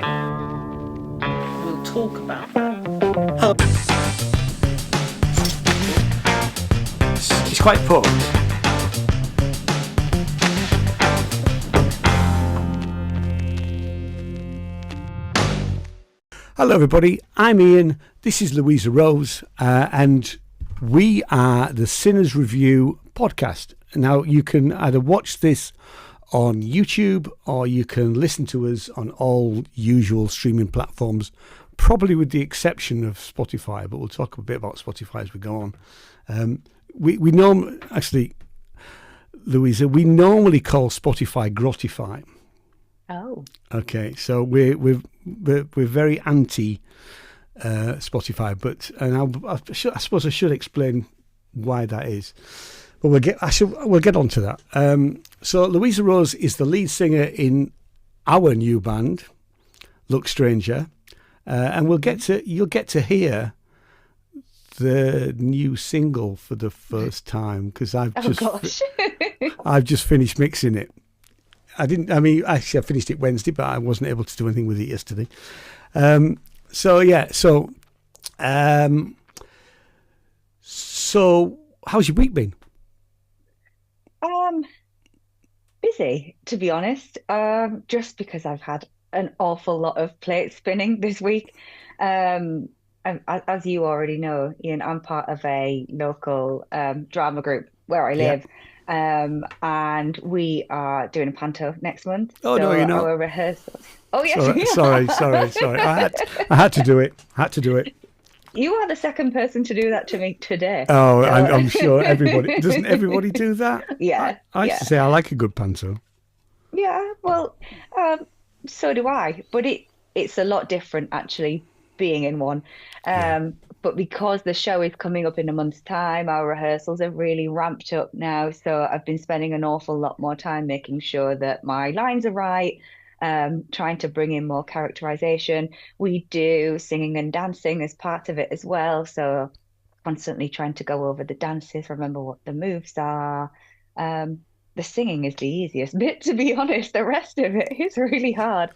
We'll talk about that. It's quite poor. Hello everybody, I'm Ian, this is Louisa Rose, and we are the Sinners Review podcast. Now you can either watch this on YouTube or you can listen to us on all usual streaming platforms, probably with the exception of Spotify, but we'll talk a bit about Spotify as we go on. Actually, Louisa, we normally call Spotify Grotify. Oh. Okay, so we're very anti Spotify, but I suppose I should explain why that is. But we'll get on to that. So Louisa Rose is the lead singer in our new band, Look Stranger, and you'll get to hear the new single for the first time because I've just finished mixing it. I finished it Wednesday, but I wasn't able to do anything with it yesterday. So how's your week been? Busy, to be honest. Just because I've had an awful lot of plates spinning this week. As you already know, Ian, I'm part of a local drama group where I live. Yeah. And we are doing a panto next month. Oh, no, you're not. Our rehearsals. Oh, yes. Sorry. I had to do it. You are the second person to do that to me today. Oh, I'm sure everybody. Doesn't everybody do that? Yeah. I used to say I like a good panto. Yeah, well, so do I. But it's a lot different, actually, being in one. But because the show is coming up in a month's time, our rehearsals are really ramped up now. So I've been spending an awful lot more time making sure that my lines are right, trying to bring in more characterization. We do singing and dancing as part of it as well. So constantly trying to go over the dances, remember what the moves are. The singing is the easiest bit, to be honest. The rest of it is really hard.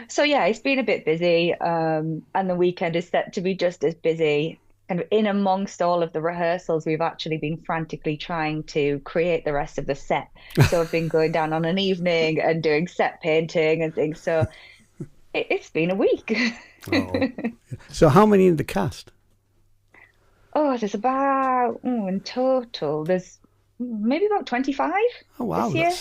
So yeah, it's been a bit busy, and the weekend is set to be just as busy. Kind of in amongst all of the rehearsals, we've actually been frantically trying to create the rest of the set. So I've been going down on an evening and doing set painting and things. So it's been a week. Oh. So how many in the cast? Oh, there's about, in total, there's maybe about 25 Oh, wow. this year.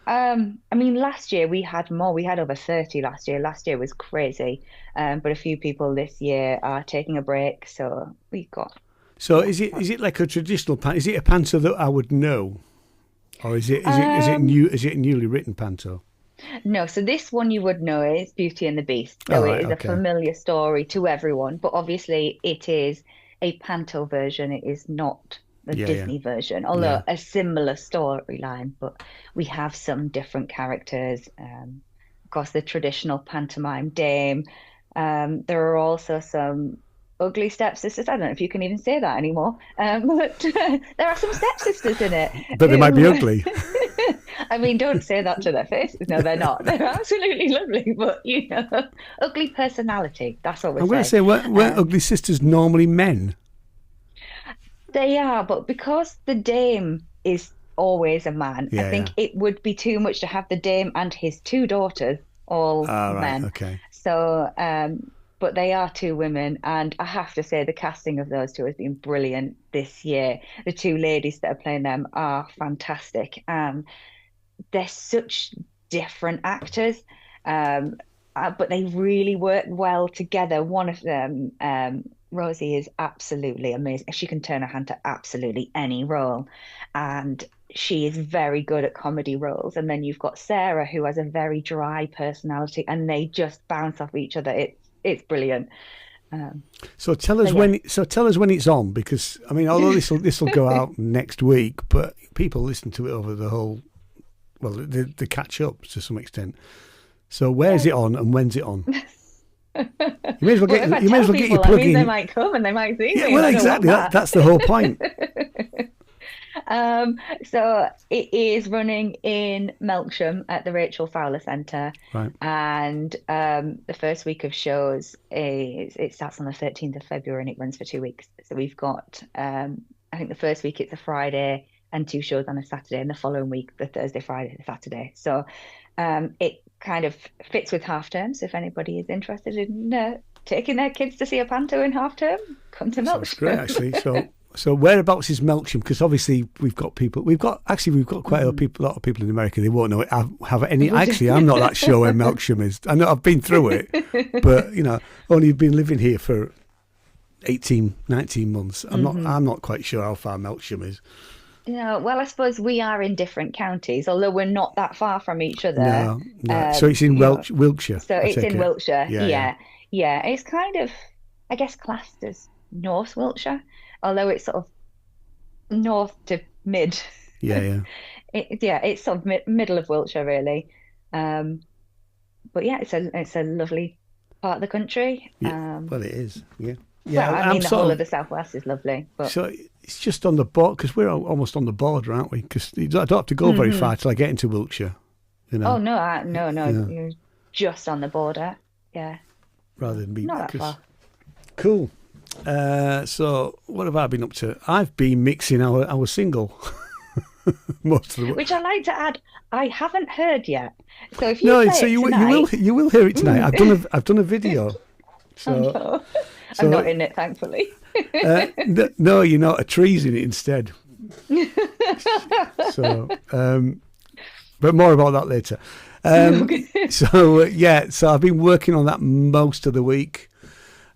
Last year we had more. We had over 30 last year. Last year was crazy. But a few people this year are taking a break, so we got. So is it like a traditional panto? Is it a panto that I would know, or is it new? Is it a newly written panto? No, so this one you would know is Beauty and the Beast. So it is a familiar story to everyone, but obviously it is a panto version. It is not the Disney version, although a similar storyline, but we have some different characters. Of course, the traditional pantomime dame. There are also some ugly stepsisters. I don't know if you can even say that anymore, but there are some stepsisters in it. But they might be ugly. Don't say that to their faces. No, they're not. They're absolutely lovely, but ugly personality. That's what we're saying. I'm going to say, weren't ugly sisters normally men? They are, but because the dame is always a man, I think it would be too much to have the dame and his two daughters all men. Okay. So, but they are two women, and I have to say the casting of those two has been brilliant this year. The two ladies that are playing them are fantastic. They're such different actors, but they really work well together. One of them, Rosie, is absolutely amazing. She can turn her hand to absolutely any role, and she is very good at comedy roles. And then you've got Sarah, who has a very dry personality, and they just bounce off each other. It's brilliant. So tell us when it's on, because although this will go out next week, but people listen to it over the whole. Well, they catch up to some extent. So where's it on and when's it on? You may as well get your plug in. They might come and they might see me. Well, exactly. That's the whole point. So it is running in Melksham at the Rachel Fowler Centre. Right. And the first week of shows it starts on the 13th of February and it runs for 2 weeks. So we've got, I think the first week it's a Friday and 2 shows on a Saturday, and the following week, the Thursday, Friday, the Saturday. So it kind of fits with half terms. If anybody is interested in taking their kids to see a panto in half term, come to Melksham. That's great, actually. So whereabouts is Melksham? Because obviously we've got quite a lot of people in America. They won't know it. Actually, I'm not that sure where Melksham is. I know I've been through it, but only been living here for 18, 19 months. I'm not quite sure how far Melksham is. Well, I suppose we are in different counties, although we're not that far from each other. No. So it's in Wiltshire. So it's in Wiltshire. Yeah. It's kind of, I guess, classed as North Wiltshire, although it's sort of north to mid. Yeah. It's sort of middle of Wiltshire, really. But yeah, it's a lovely part of the country. Yeah. Well, it is. Yeah. Yeah, well, I mean, the whole of the southwest is lovely. But... So it's just on the border, because we're almost on the border, aren't we? Because I don't have to go very far till I get into Wiltshire. Oh no, you're just on the border. Yeah. Rather than be not that far. Cool. So what have I been up to? I've been mixing our single. Most of the which I like to add, I haven't heard yet. So if you you will hear it tonight. I've done a video. So, I'm not in it, thankfully. No, you're not. A tree's in it instead. So, but more about that later. So I've been working on that most of the week.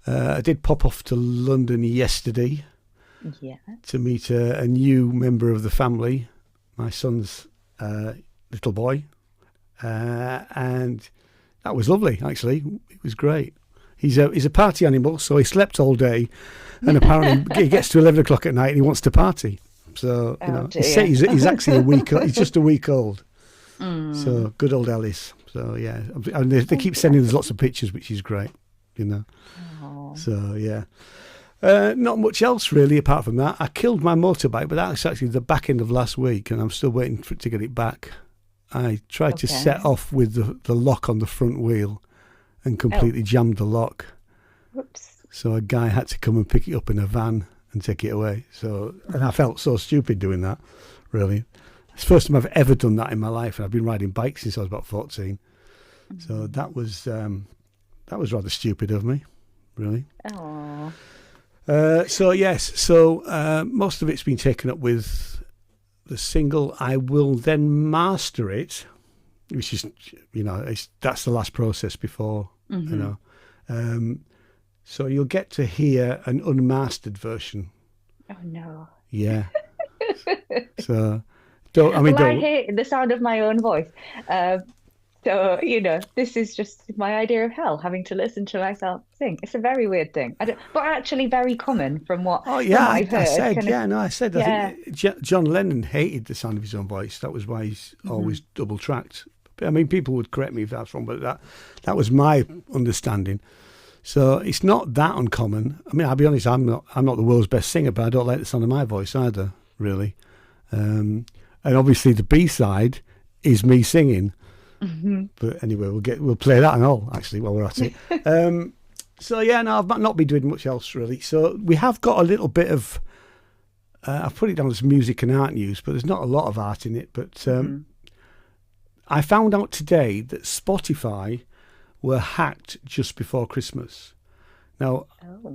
I did pop off to London yesterday to meet a new member of the family, my son's little boy, and that was lovely. Actually, it was great. He's a party animal, so he slept all day, and apparently he gets to 11 o'clock at night and he wants to party. So he's actually a week. He's just a week old. So good old Alice. So yeah, and they keep sending us lots of pictures, which is great. Aww. So yeah, not much else really apart from that. I killed my motorbike, but that was actually the back end of last week, and I'm still waiting for it to get it back. I tried to set off with the lock on the front wheel, and completely jammed the lock. Whoops. So a guy had to come and pick it up in a van and take it away. And I felt so stupid doing that, really. It's the first time I've ever done that in my life, and I've been riding bikes since I was about 14. So that was rather stupid of me, really. Aww. So most of it's been taken up with the single. I will then master it, which is, that's the last process before, so you'll get to hear an unmastered version. Oh no. Yeah. So, I hate the sound of my own voice. So, this is just my idea of hell, having to listen to myself sing. It's a very weird thing. But actually very common from what I've heard. I said. I think John Lennon hated the sound of his own voice. That was why he's always double-tracked. I mean, people would correct me if that's wrong, but that was my understanding. So it's not that uncommon. I mean, I'll be honest, I'm not the world's best singer, but I don't like the sound of my voice either, really. And obviously the B-side is me singing. But anyway, we'll play that and all, actually, while we're at it. I've not been doing much else, really. So we have got a little bit of, I've put it down as music and art news, but there's not a lot of art in it. But I found out today that Spotify were hacked just before Christmas. Now,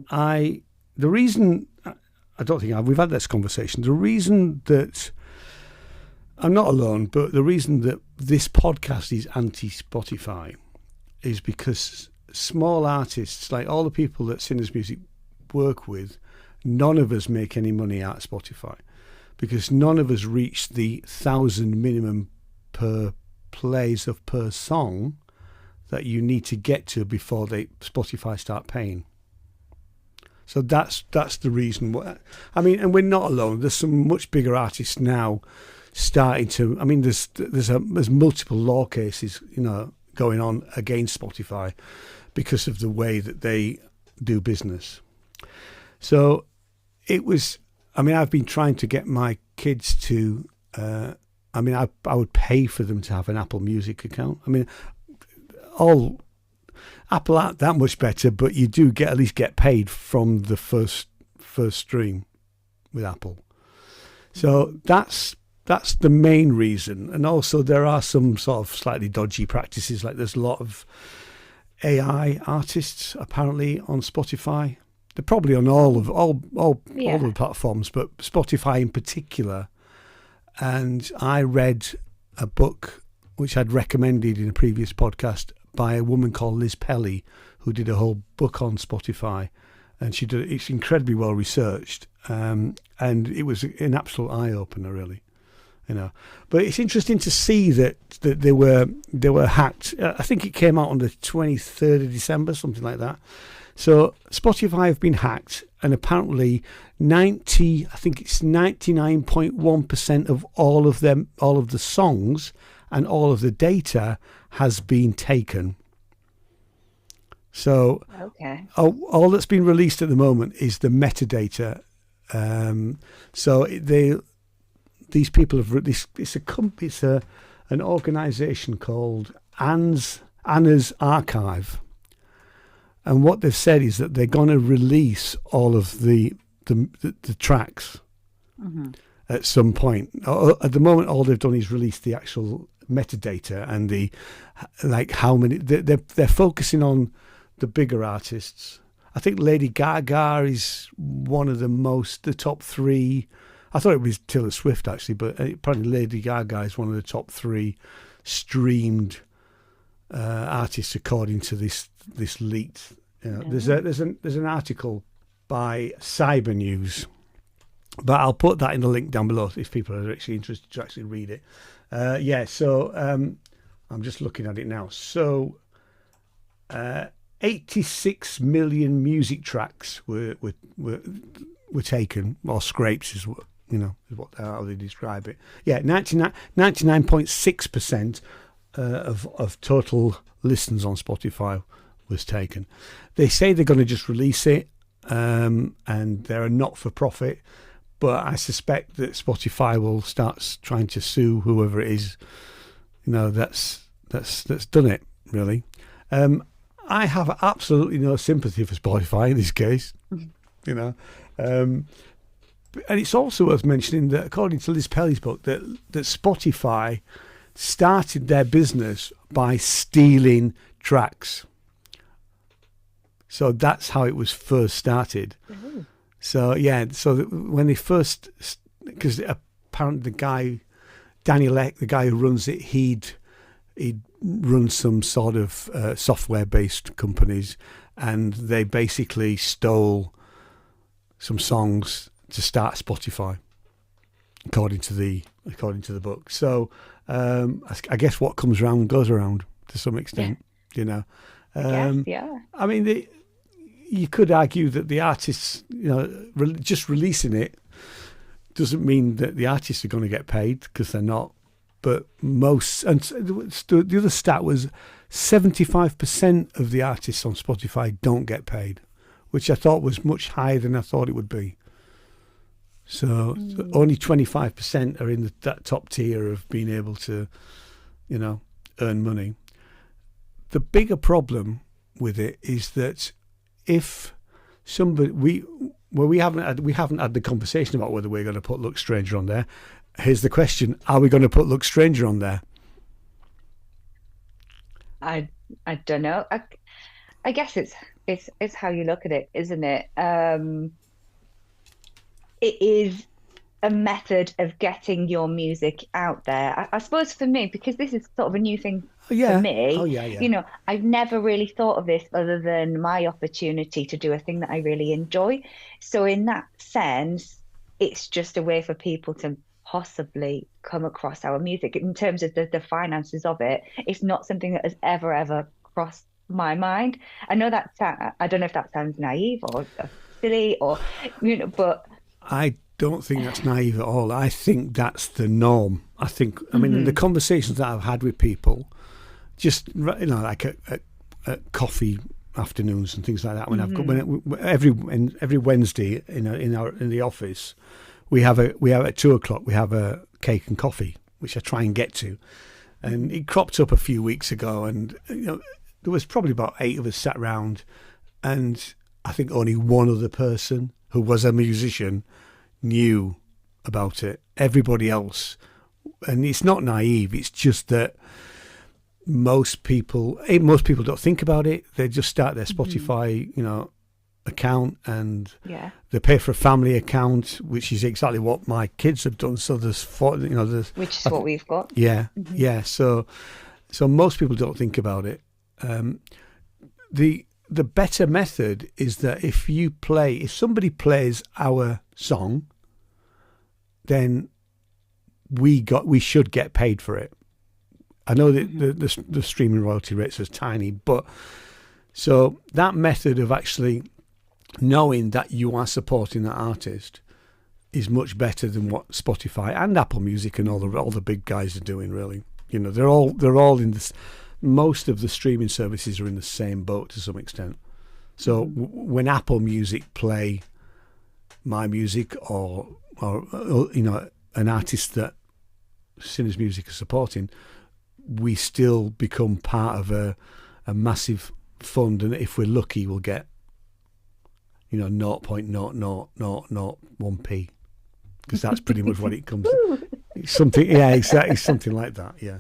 the reason, I don't think we've had this conversation, the reason that, I'm not alone, but the reason that this podcast is anti-Spotify is because small artists, like all the people that Sinners Music work with, none of us make any money out of Spotify because none of us reach the 1,000 minimum per plays of per song that you need to get to before Spotify start paying. So that's the reason. And we're not alone. There's some much bigger artists now starting to. I mean, there's multiple law cases, going on against Spotify because of the way that they do business. So it was. I mean, I've been trying to get my kids to. I would pay for them to have an Apple Music account. I mean, all Apple aren't that much better, but you do at least get paid from the first stream with Apple. So that's the main reason. And also there are some sort of slightly dodgy practices. Like there's a lot of AI artists apparently on Spotify. They're probably on all the platforms, but Spotify in particular. And I read a book which I'd recommended in a previous podcast by a woman called Liz Pelly, who did a whole book on Spotify, and it's incredibly well researched, and it was an absolute eye opener, really, you know. But it's interesting to see that they were hacked. I think it came out on the 23rd of December, something like that. So Spotify have been hacked, and apparently 99.1% of all of the songs and all of the data has been taken. So all that's been released at the moment is the metadata. These people have released. It's an organisation called Anna's Archive. And what they've said is that they're going to release all of the tracks at some point. At the moment, all they've done is release the actual metadata and how many. They're focusing on the bigger artists. I think Lady Gaga is one of the top three. I thought it was Taylor Swift actually, but apparently Lady Gaga is one of the top three streamed artists according to this leaked. You know, there's an article by Cyber News, but I'll put that in the link down below if people are actually interested to actually read it. So I'm just looking at it now. So 86 million music tracks were taken, or scrapes is what how they describe it. Yeah, 99.6% of total listens on Spotify was taken. They say they're going to just release it, and they're a not-for-profit, but I suspect that Spotify will start trying to sue whoever it is, that's done it, really. I have absolutely no sympathy for Spotify in this case, and it's also worth mentioning that according to Liz Pelly's book, that Spotify started their business by stealing tracks. So that's how it was first started. Mm-hmm. So when they first, because apparently the guy, Daniel Ek, the guy who runs it, he'd run some sort of software-based companies, and they basically stole some songs to start Spotify, according to the book. So I guess what comes around goes around to some extent, I mean, you could argue that the artists, just releasing it doesn't mean that the artists are going to get paid, because they're not. But the other stat was 75% of the artists on Spotify don't get paid, which I thought was much higher than I thought it would be. So only 25% are in that top tier of being able to, earn money. The bigger problem with it is that if somebody we haven't had the conversation about whether we're going to put Look Stranger on there. Here's the question: are we going to put Look Stranger on there? I don't know. I guess it's how you look at it, isn't it? It is a method of getting your music out there. I suppose for me, because this is sort of a new thing for me, I've never really thought of this other than my opportunity to do a thing that I really enjoy. So in that sense, it's just a way for people to possibly come across our music. In terms of the finances of it, it's not something that has ever crossed my mind. I know that I don't know if that sounds naive or silly or but I don't think that's naive at all. I think that's the norm. I mean, the conversations that I've had with people, just like at coffee afternoons and things like that. When I've got every Wednesday in the office, we have at 2:00 we have a cake and coffee, which I try and get to. And it cropped up a few weeks ago, and there was probably about 8 of us sat round, and I think only one other person who was a musician knew about it. Everybody else, and it's not naive, it's just that most people don't think about it. They just start their Spotify, account, and they pay for a family account, which is exactly what my kids have done. So which is what we've got. Yeah, yeah. So most people don't think about it. The better method is that if somebody plays our song, then we should get paid for it. I know that the streaming royalty rates are tiny, but so that method of actually knowing that you are supporting that artist is much better than what Spotify and Apple Music and all the big guys are doing. Really, they're all in this. Most of the streaming services are in the same boat to some extent. So when Apple Music play my music or an artist that Sinners Music are supporting, we still become part of a massive fund, and if we're lucky, we'll get 0.00001p, because that's pretty much what it comes to. Something, yeah, exactly, something like that. Yeah,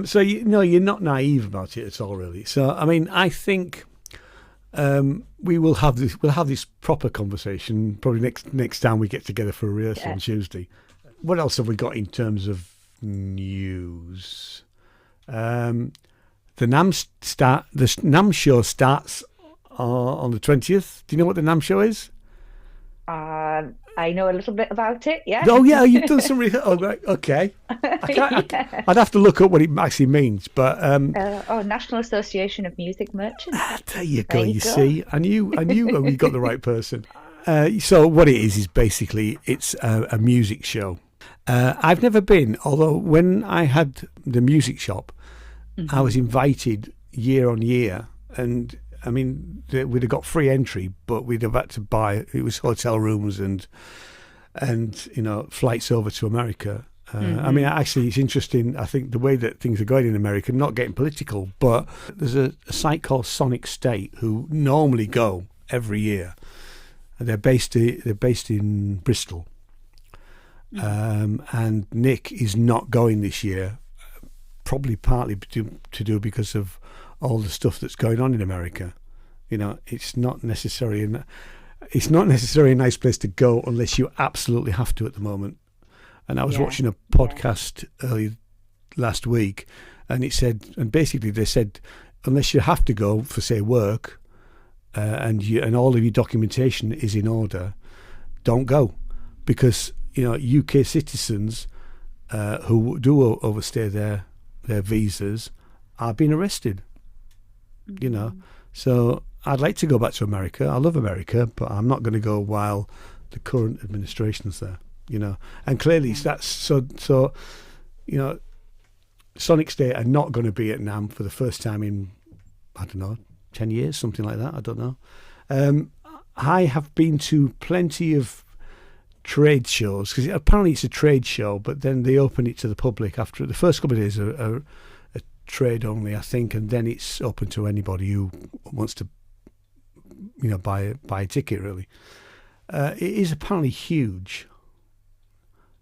So you're not naive about it at all, really. So I mean, I think we'll have this proper conversation probably next time we get together for a rehearsal on Tuesday. What else have we got in terms of news? The NAMM show starts on the 20th. Do you know what the NAMM show is? I know a little bit about it. Yeah. Oh yeah, you've done some research. Oh, right. Okay. I'd have to look up what it actually means, but National Association of Music Merchants. There you go. You see, I knew we got the right person. So what it is basically it's a music show. I've never been, although when I had the music shop, I was invited year on year, and I mean, we'd have got free entry, but we'd have had to buy. It was hotel rooms and flights over to America. I mean, actually, it's interesting. I think the way that things are going in America, not getting political, but there's a site called Sonic State who normally go every year. And they're based in Bristol, and Nick is not going this year, probably partly to do because of all the stuff that's going on in America. It's not necessarily a nice place to go unless you absolutely have to at the moment. And I was watching a podcast early last week, and they said, unless you have to go for, say, work, and all of your documentation is in order, don't go, because UK citizens who do overstay their visas are being arrested. So I'd like to go back to America. I love America, but I'm not going to go while the current administration's there. And clearly that's so. Sonic State are not going to be at NAMM for the first time in, I don't know, 10 years, something like that. I don't know. I have been to plenty of trade shows, because apparently it's a trade show, but then they open it to the public after the first couple of days are trade only, I think, and then it's open to anybody who wants to buy a ticket, really. It is apparently huge,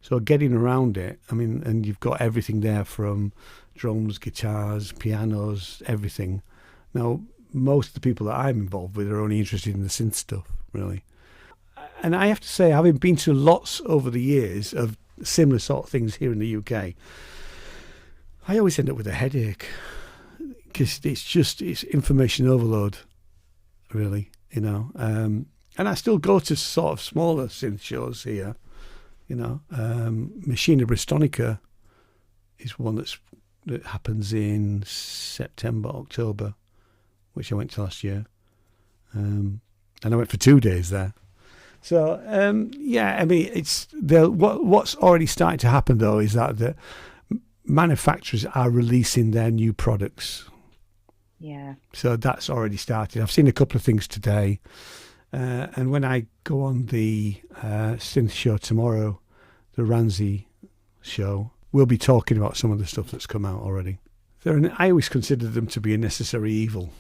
so getting around it, I mean, and you've got everything there from drums, guitars, pianos, everything. Now most of the people that I'm involved with are only interested in the synth stuff, really. And I have to say, having been to lots over the years of similar sort of things here in the UK, I always end up with a headache, because it's information overload, really, and I still go to sort of smaller synth shows here, Machina Bristonica is one that happens in September, October, which I went to last year, and I went for 2 days there. So I mean, what's already starting to happen though is that the manufacturers are releasing their new products Yeah. So that's already started. I've seen a couple of things today. And when I go on the synth show tomorrow, the Ramsey show, we'll be talking about some of the stuff that's come out already. I always considered them to be a necessary evil.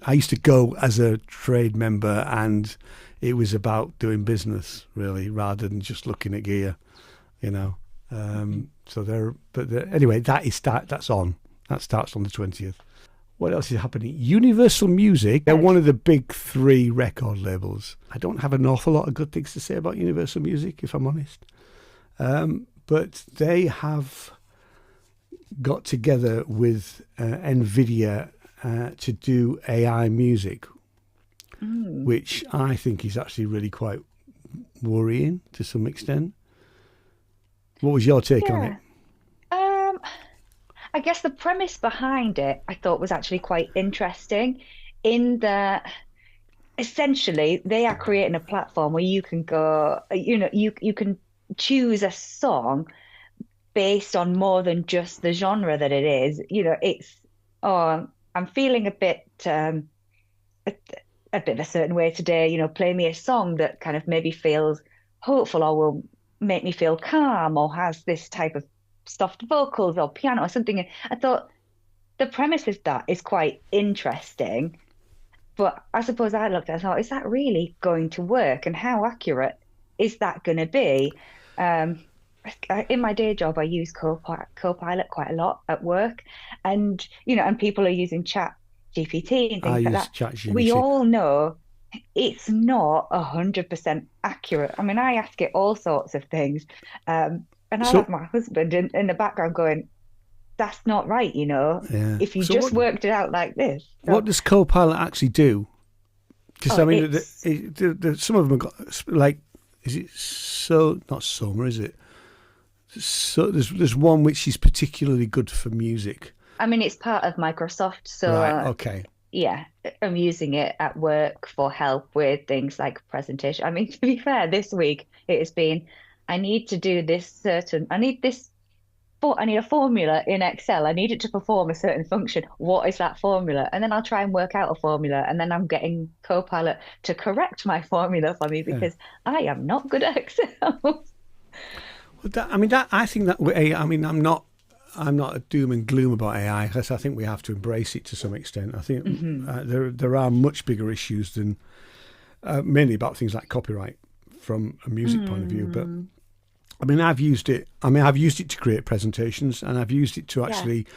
I used to go as a trade member, and it was about doing business, really, rather than just looking at gear, you know. Anyway, that's on. That starts on the 20th. What else is happening? Universal Music, they're one of the big 3 record labels. I don't have an awful lot of good things to say about Universal Music, if I'm honest. But they have got together with NVIDIA to do AI music, which I think is actually really quite worrying to some extent. What was your take on it? I guess the premise behind it I thought was actually quite interesting in that essentially they are creating a platform where you can go, you can choose a song based on more than just the genre that it is. I'm feeling a bit a bit a certain way today, play me a song that kind of maybe feels hopeful or will make me feel calm or has this type of soft vocals or piano or something. I thought the premise of that is quite interesting, but I suppose I looked at it and thought, is that really going to work, and how accurate is that going to be? In my day job, I use Copilot quite a lot at work, and and people are using Chat GPT and things like that. ChatGPT. We all know it's not 100% accurate. I mean, I ask it all sorts of things, and I have my husband in the background going, "That's not right, Yeah. If you worked it out like this." So, what does Copilot actually do? Because some of them have got like, is it not Soma? Is it? So there's one which is particularly good for music. I mean, it's part of Microsoft, so right. Okay. Yeah, I'm using it at work for help with things like presentation. I mean, to be fair, this week it has been, I need to do I need a formula in Excel. I need it to perform a certain function. What is that formula? And then I'll try and work out a formula. And then I'm getting Copilot to correct my formula for me because I am not good at Excel. I think that I'm not a doom and gloom about AI, because I think we have to embrace it to some extent. I think there are much bigger issues than mainly about things like copyright from a music point of view. But I've used it to create presentations, and I've used it to actually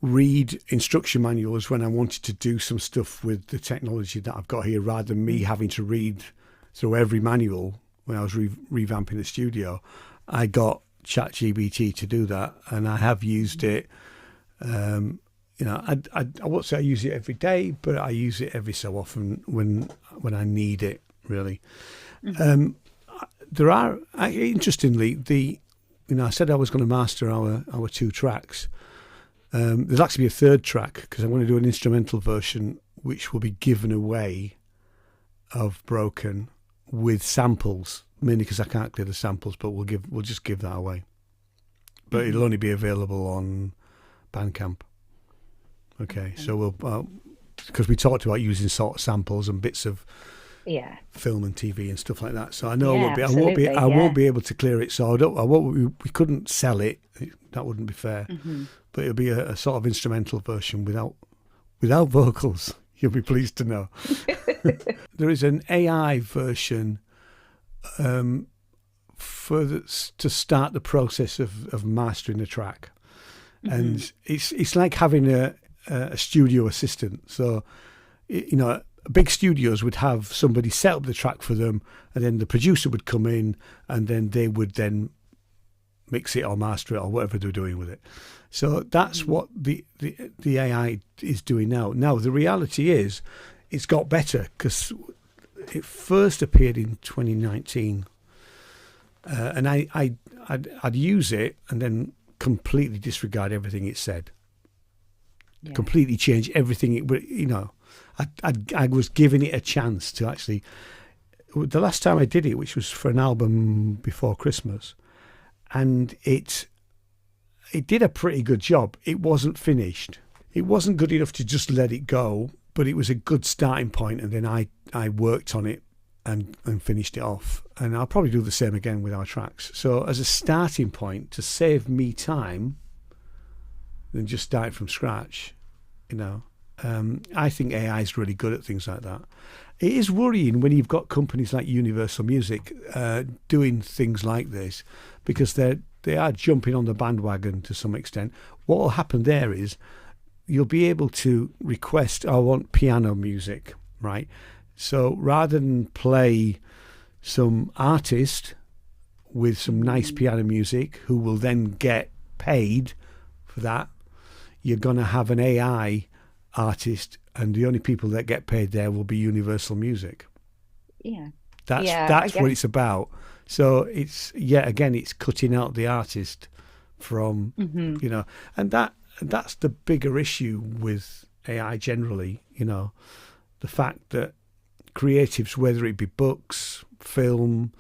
read instruction manuals when I wanted to do some stuff with the technology that I've got here, rather than me having to read through every manual when I was revamping the studio. I got ChatGPT to do that, and I have used it. I won't say I use it every day, but I use it every so often when I need it, really. There are, interestingly, I said I was going to master our 2 tracks. There's actually a 3rd track, because I'm going to do an instrumental version which will be given away of Broken with samples. Mainly because I can't clear the samples, but we'll just give that away. But it'll only be available on Bandcamp. Okay, so we'll because we talked about using sort of samples and bits of film and TV and stuff like that. So I know I won't be able to clear it. So we couldn't sell it. That wouldn't be fair. But it'll be a sort of instrumental version without vocals. You'll be pleased to know. There is an AI version. To start the process of mastering a track, and it's like having a studio assistant. So big studios would have somebody set up the track for them, and then the producer would come in, and then they would then mix it or master it or whatever they're doing with it. So that's what the AI is doing now. Now the reality is, it's got better, because it first appeared in 2019, and I'd use it and then completely disregard everything it said, completely change everything it. I was giving it a chance to actually. The last time I did it, which was for an album before Christmas, and it did a pretty good job. It wasn't finished. it wasn't good enough to just let it go, but it was a good starting point, and then I worked on it and finished it off. And I'll probably do the same again with our tracks. So as a starting point, to save me time than just starting from scratch, I think AI is really good at things like that. It is worrying when you've got companies like Universal Music doing things like this, because they are jumping on the bandwagon to some extent. What will happen there is you'll be able to request, I want piano music, right? So rather than play some artist with some nice piano music who will then get paid for that, you're going to have an AI artist, and the only people that get paid there will be Universal Music. Yeah. That's what it's about. So it's, again, it's cutting out the artist from, and that's the bigger issue with AI generally, the fact that creatives, whether it be books, film,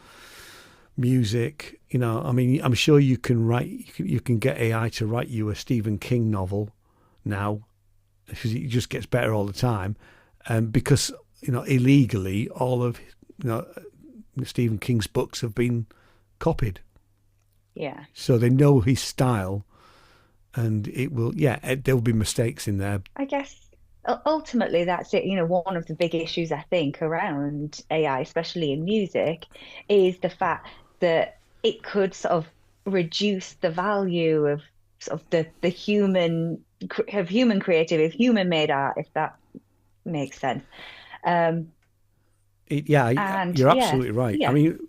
music, I'm sure you can get AI to write you a Stephen King novel now, because it just gets better all the time, because illegally all of Stephen King's books have been copied. Yeah. So they know his style, and it will. There will be mistakes in there. I guess ultimately that's it. One of the big issues I think around AI, especially in music, is the fact that it could sort of reduce the value of sort of the human creative, human made art, if that makes sense. You're absolutely right. Yeah. I mean,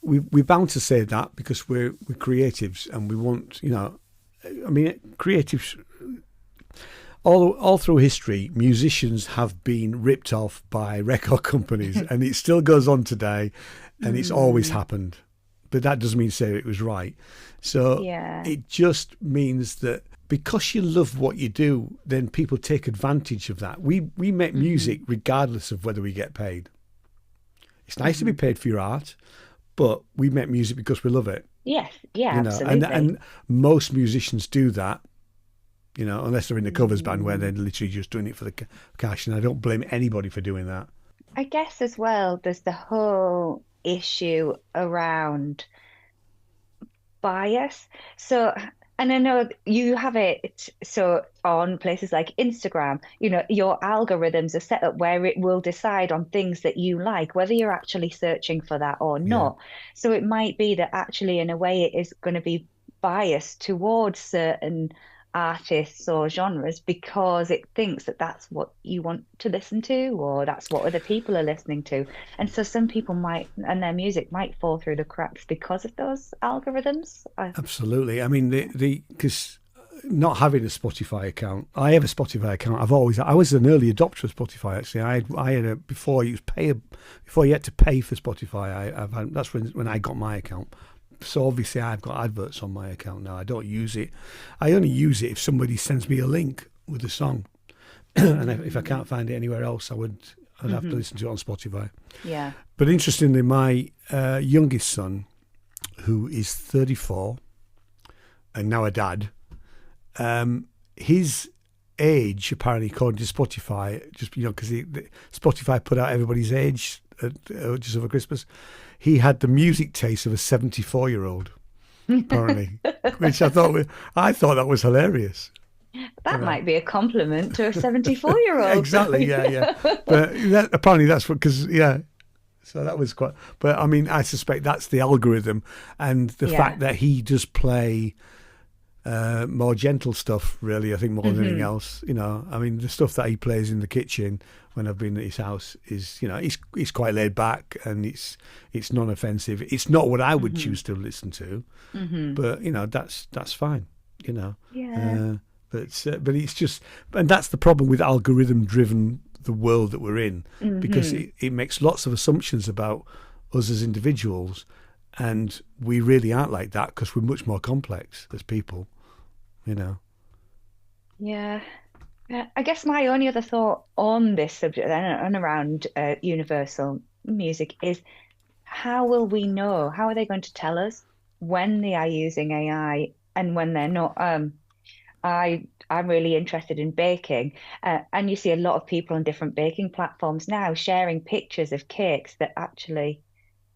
we're bound to say that because we're creatives, and we want, creatives all through history, musicians have been ripped off by record companies, and it still goes on today, and it's always happened. But that doesn't mean to say it was right. So it just means that because you love what you do, then people take advantage of that. We make music regardless of whether we get paid. It's nice to be paid for your art, but we make music because we love it. Yes, absolutely. And most musicians do that, unless they're in the covers band where they're literally just doing it for the cash. And I don't blame anybody for doing that. I guess as well, there's the whole issue around bias. So, and I know you have it, so on places like Instagram, your algorithms are set up where it will decide on things that you like, whether you're actually searching for that or not. So it might be that actually, in a way, it is going to be biased towards certain artists or genres because it thinks that that's what you want to listen to, or that's what other people are listening to. And so some people might, and their music might fall through the cracks because of those algorithms. Absolutely. I mean, because not having a Spotify account, I have a Spotify account. I was an early adopter of Spotify. Actually, I had a before you had to pay for Spotify. That's when I got my account. So obviously I've got adverts on my account now. I don't use it. I only use it if somebody sends me a link with a song, and if I can't find it anywhere else, I'd have to listen to it on Spotify. Yeah. But interestingly, my youngest son, who is 34 and now a dad, his age, apparently, according to Spotify, just because Spotify put out everybody's age just over Christmas, he had the music taste of a 74-year-old, apparently, which I thought that was hilarious. That might be a compliment to a 74-year-old. Exactly, yeah. But apparently that's what, so that was quite. But I mean, I suspect that's the algorithm, and the fact that he does play more gentle stuff, really, I think, more than anything else. I mean, the stuff that he plays in the kitchen when I've been at his house is, he's quite laid back, and it's non-offensive. It's not what I would choose to listen to, but that's fine. Yeah. But it's just, and that's the problem with algorithm-driven the world that we're in, because it makes lots of assumptions about us as individuals, and we really aren't like that because we're much more complex as people, Yeah. I guess my only other thought on this subject and around Universal Music is, how will we know? How are they going to tell us when they are using AI and when they're not? I'm really interested in baking, and you see a lot of people on different baking platforms now sharing pictures of cakes that actually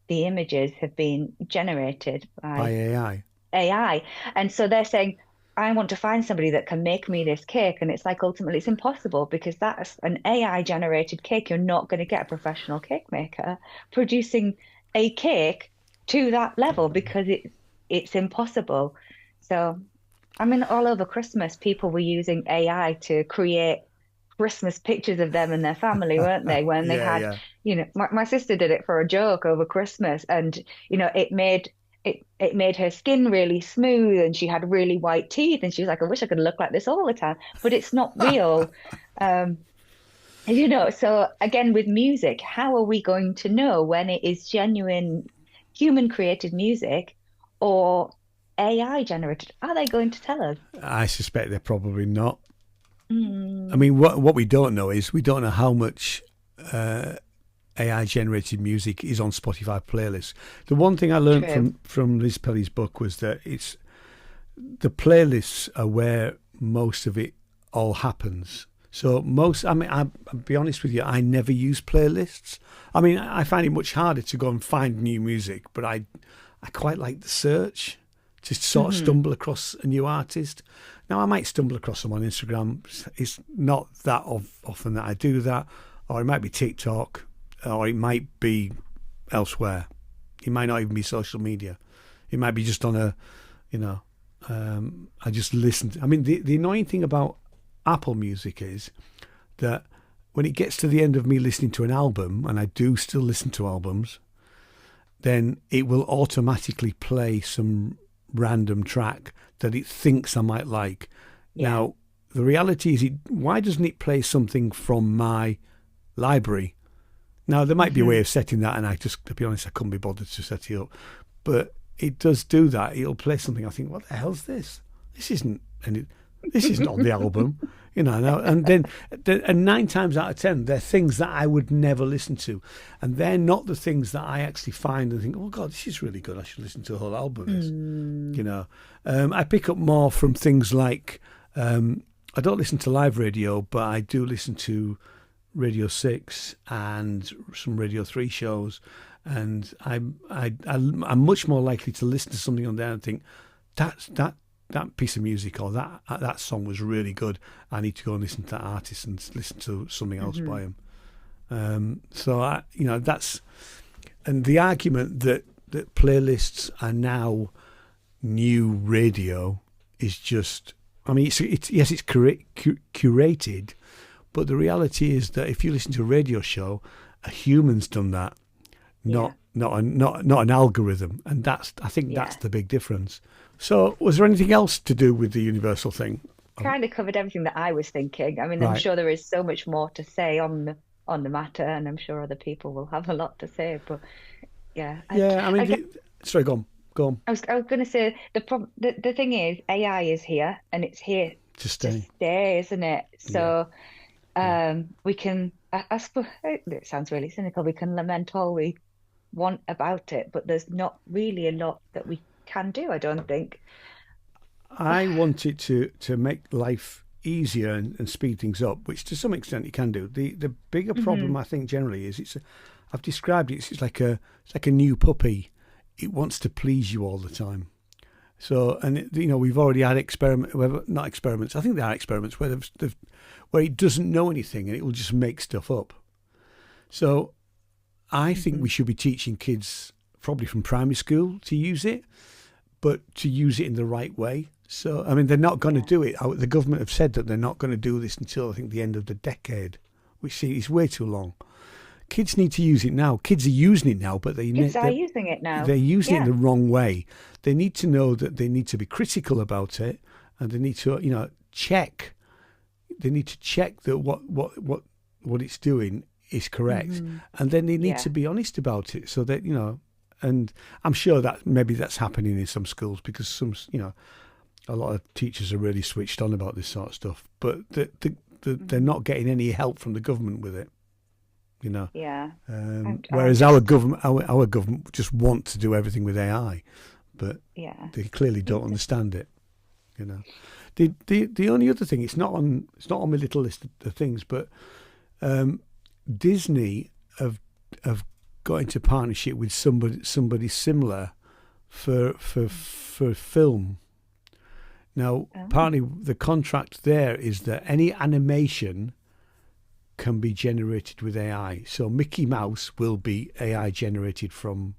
the images have been generated by by AI. AI. And so they're saying, I want to find somebody that can make me this cake. And it's like ultimately it's impossible because that's an AI generated cake. You're not going to get a professional cake maker producing a cake to that level because it's impossible. So I mean, all over Christmas, people were using AI to create Christmas pictures of them and their family, weren't they? When they Yeah, had, yeah. my sister did it for a joke over Christmas, and it made her skin really smooth, and she had really white teeth, and she was like, I wish I could look like this all the time, but it's not real. Um, so again, with music, how are we going to know when it is genuine human created music or AI generated? Are they going to tell us? I suspect they're probably not. I Mm, mean, what we don't know is we don't know how much AI generated music is on Spotify playlists. The one thing I learned true. from Liz Pelly's book was that it's the playlists are where most of it all happens. So I mean, I'll be honest with you, I never use playlists. I mean, I find it much harder to go and find new music, but I quite like the search, just sort of Hmm. stumble across a new artist. Now, I might stumble across them on Instagram. It's not that often that I do that, or it might be TikTok, or it might be elsewhere. It might not even be social media. It might be just on you know, I just listen. I mean, the annoying thing about Apple Music is that when it gets to the end of me listening to an album, and I do still listen to albums, then it will automatically play some random track that it thinks I might like. Yeah. Now, the reality is, why doesn't it play something from my library? Now, there might be a way Hmm. of setting that, and to be honest, I couldn't be bothered to set it up. But it does do that. It'll play something. I think, what the hell's this? This isn't any. This isn't on the album, And then, and 9 times out of 10, they're things that I would never listen to, and they're not the things that I actually find and think, oh God, this is really good. I should listen to a whole album of this. Mm. I pick up more from things like I don't listen to live radio, but I do listen to Radio 6 and some Radio 3 shows, and I'm much more likely to listen to something on there and think that piece of music or that song was really good. I need to go and listen to that artist and listen to something else by him. That's, and the argument that playlists are now new radio is just, I mean, it's yes, it's curated, but the reality is that if you listen to a radio show, a human's done that, Yeah. not an algorithm, and I think Yeah. that's the big difference. So, was there anything else to do with the universal thing? Kind of covered everything that I was thinking. I mean, I'm Right. sure there is so much more to say on the matter, and I'm sure other people will have a lot to say. But yeah, Yeah, I mean, I, gue- sorry, go on, go on, I was going to say the thing is AI is here and it's here to to stay. stay, isn't it? Yeah, So yeah. we can I suppose it sounds really cynical. We can lament all we want about it, but there's not really a lot that we can do, I don't think. I want it to make life easier and speed things up, which to some extent you can do. The bigger problem Hmm. I think generally is I've described it. It's like a new puppy. It wants to please you all the time. So, and we've already had not experiments. I think there are experiments where where it doesn't know anything and it will just make stuff up. So, I think Hmm. we should be teaching kids probably from primary school to use it, but to use it in the right way. So, I mean, they're not going to Yeah. do it. The government have said that they're not going to do this until I think the end of the decade, which is way too long. Kids need to use it now. Kids are using it now, but Kids are using it now. they're using it in Yeah. the wrong way. They need to know that they need to be critical about it, and they need to, check. They need to check that what it's doing is correct, Hmm. and then they need Yeah. to be honest about it. So that and I'm sure that maybe that's happening in some schools because a lot of teachers are really switched on about this sort of stuff, but they're Hmm. not getting any help from the government with it. You know. Yeah. I'm Whereas our just government, our government just want to do everything with AI, but yeah. they clearly don't It's understand it. You know. The only other thing, it's not on my little list of things, but Disney have got into partnership with somebody similar for film. Now, partly the contract there is that any animation can be generated with AI. So Mickey Mouse will be AI generated from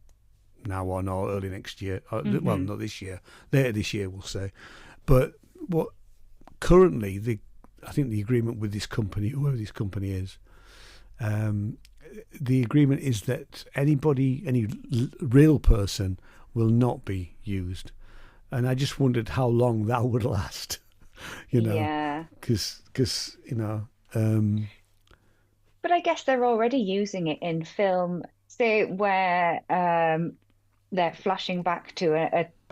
now on or early next year. Well, not this year. Later this year, we'll say. But what currently, I think the agreement with this company, whoever this company is, the agreement is that any real person will not be used. And I just wondered how long that would last, because But I guess they're already using it in film, say where they're flashing back to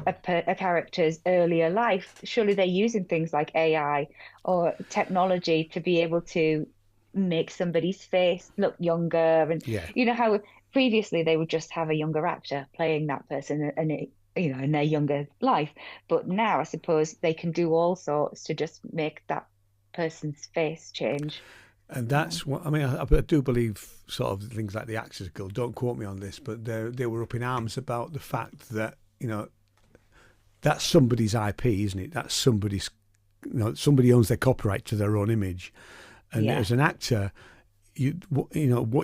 a character's earlier life. Surely they're using things like AI or technology to be able to make somebody's face look younger, and you know how previously they would just have a younger actor playing that person, and it, in their younger life. But now I suppose they can do all sorts to just make that person's face change. And that's what I mean. I do believe sort of things like the Actors Guild. Don't quote me on this, but they were up in arms about the fact that that's somebody's IP, isn't it? That's somebody's. Somebody owns their copyright to their own image, and as an actor, what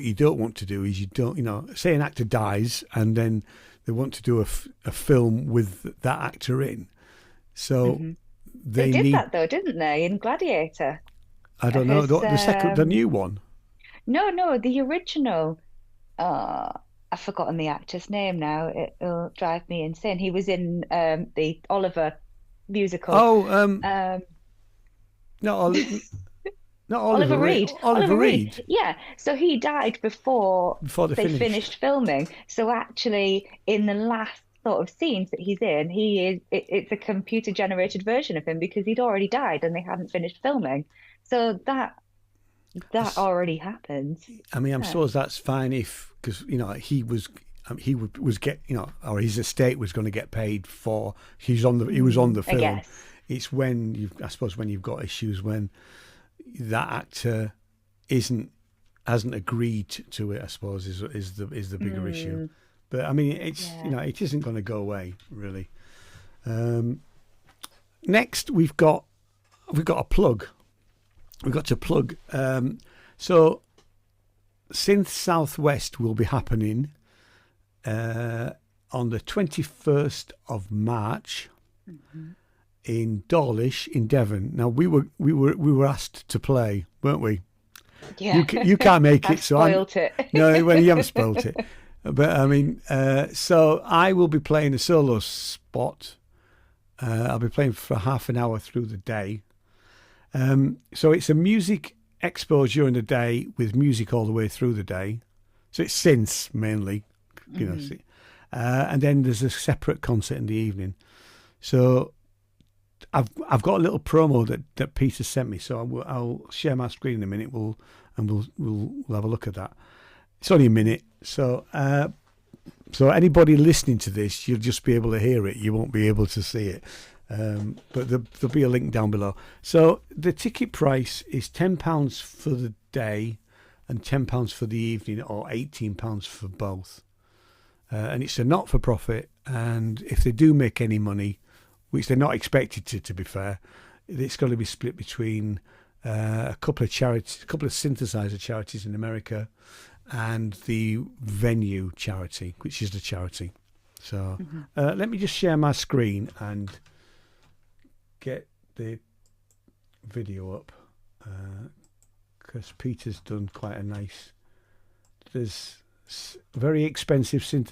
you don't want to do is you don't say an actor dies and then they want to do a film with that actor in. So they did that though, didn't they, in Gladiator? I don't know the new one. No, the original. I've forgotten the actor's name now. It'll drive me insane. He was in the Oliver musical. Not Oliver Reed. Oliver Reed. Yeah, so he died before they finished filming. So actually, in the last sort of scenes that he's in, it's a computer generated version of him because he'd already died and they hadn't finished filming. So that already happened. I mean, I'm sure that's fine because he was or his estate was going to get paid for. He was on the film. I guess. It's when you've got issues when that actor hasn't agreed to it, I suppose, is the bigger issue. But I mean, it isn't going to go away really. Next, we've got a plug. We've got to plug. So, Synth Southwest will be happening on the 21st of March. In Dawlish in Devon. Now we were asked to play, weren't we? Yeah. You can't make it, so spoilt it. No, well, you haven't spoilt it. But I mean, so I will be playing a solo spot. I'll be playing for half an hour through the day. So it's a music expo during the day with music all the way through the day. So it's synths mainly, and then there's a separate concert in the evening. So I've got a little promo that Peter sent me, so I'll share my screen in a minute. We'll have a look at that. It's only a minute, so anybody listening to this, you'll just be able to hear it. You won't be able to see it, but there'll be a link down below. So the ticket price is £10 for the day and £10 for the evening, or £18 for both. And it's a not-for-profit, and if they do make any money, which they're not expected to be fair, it's going to be split between a couple of charities, a couple of synthesizer charities in America, and the venue charity, which is the charity. So let me just share my screen and get the video up, because Peter's done quite a nice. There's very expensive synth.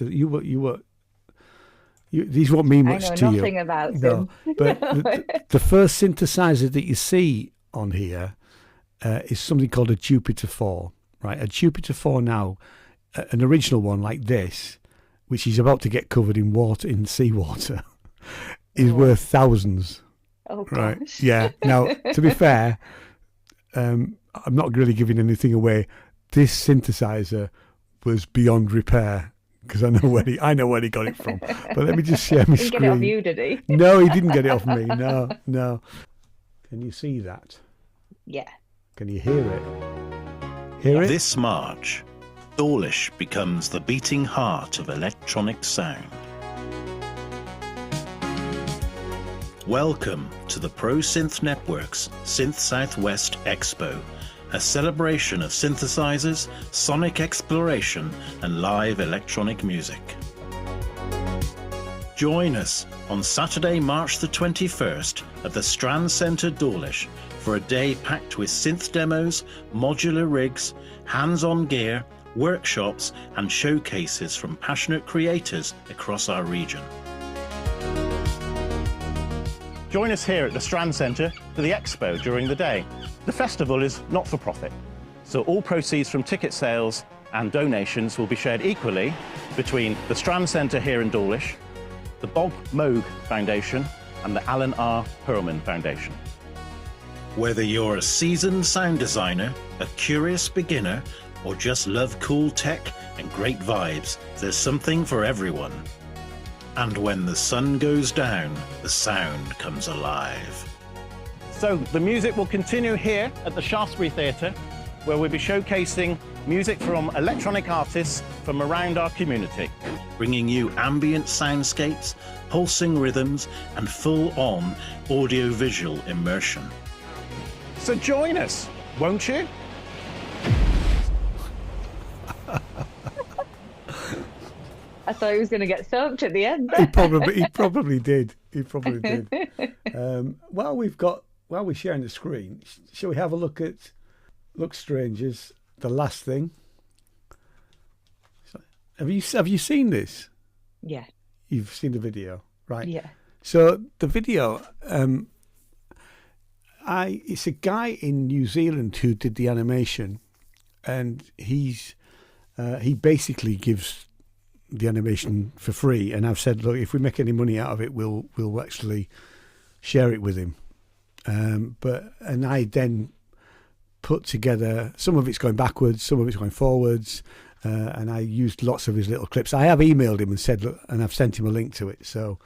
These won't mean much to you. I know nothing about them. But the first synthesizer that you see on here is something called a Jupiter 4, right? A Jupiter 4 now, an original one like this, which is about to get covered in seawater, is worth thousands. Oh, gosh. Right? Yeah. Now, to be fair, I'm not really giving anything away. This synthesizer was beyond repair, because I know where he got it from. But let me just share my screen. He didn't get it off you, did he? No, he didn't get it off me. No. Can you see that? Yeah. Can you hear it? Hear it? This March, Dawlish becomes the beating heart of electronic sound. Welcome to the Pro Synth Network's Synth Southwest Expo, a celebration of synthesizers, sonic exploration, and live electronic music. Join us on Saturday, March the 21st at the Strand Centre, Dawlish, for a day packed with synth demos, modular rigs, hands-on gear, workshops, and showcases from passionate creators across our region. Join us here at the Strand Centre for the Expo during the day. The festival is not for profit, so all proceeds from ticket sales and donations will be shared equally between the Strand Centre here in Dawlish, the Bob Moog Foundation and the Alan R. Perlman Foundation. Whether you're a seasoned sound designer, a curious beginner, or just love cool tech and great vibes, there's something for everyone. And when the sun goes down, the sound comes alive. So the music will continue here at the Shaftesbury Theatre, where we'll be showcasing music from electronic artists from around our community. Bringing you ambient soundscapes, pulsing rhythms, and full-on audio-visual immersion. So join us, won't you? I thought he was going to get soaked at the end. He probably did. While we're sharing the screen, shall we have a look at Look Strangers, the last thing? Have you seen this? Yeah. You've seen the video, right? Yeah. So the video, it's a guy in New Zealand who did the animation, and he basically gives the animation for free. And I've said, look, if we make any money out of it, we'll actually share it with him. And I then put together, some of it's going backwards, some of it's going forwards, and I used lots of his little clips. I have emailed him and said, look, and I've sent him a link to it. So.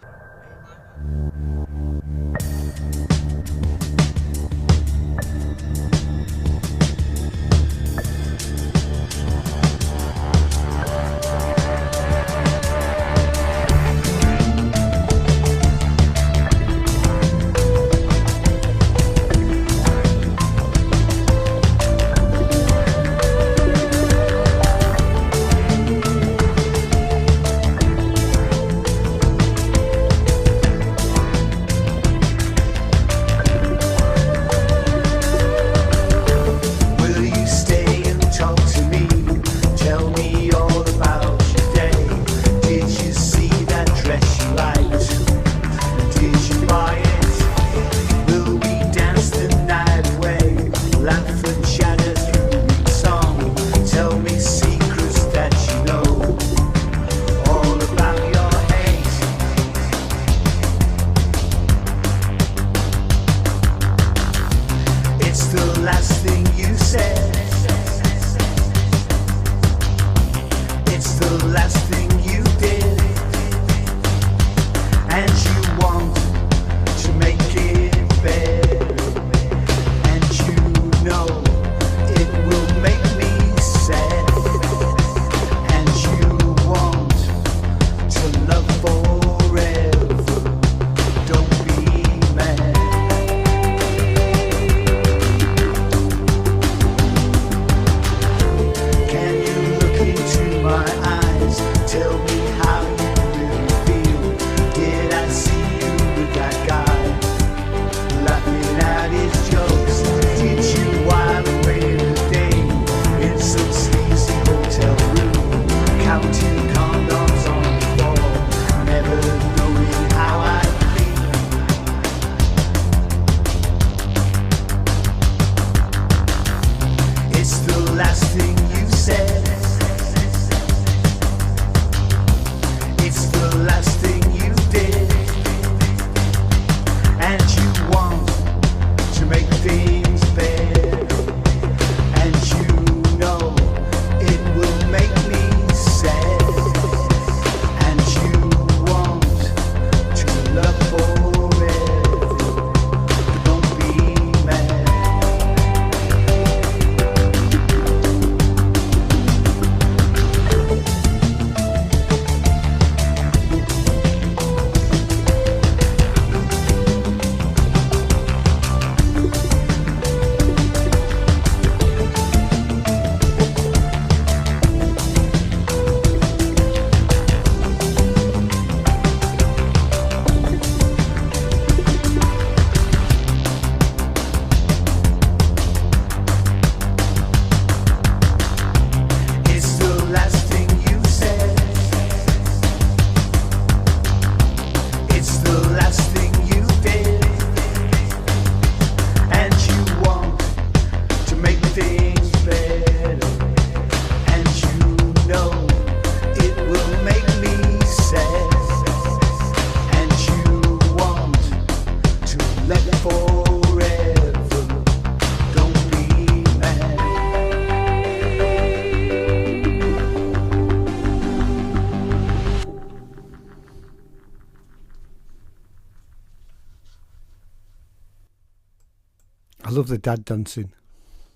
I love the dad dancing.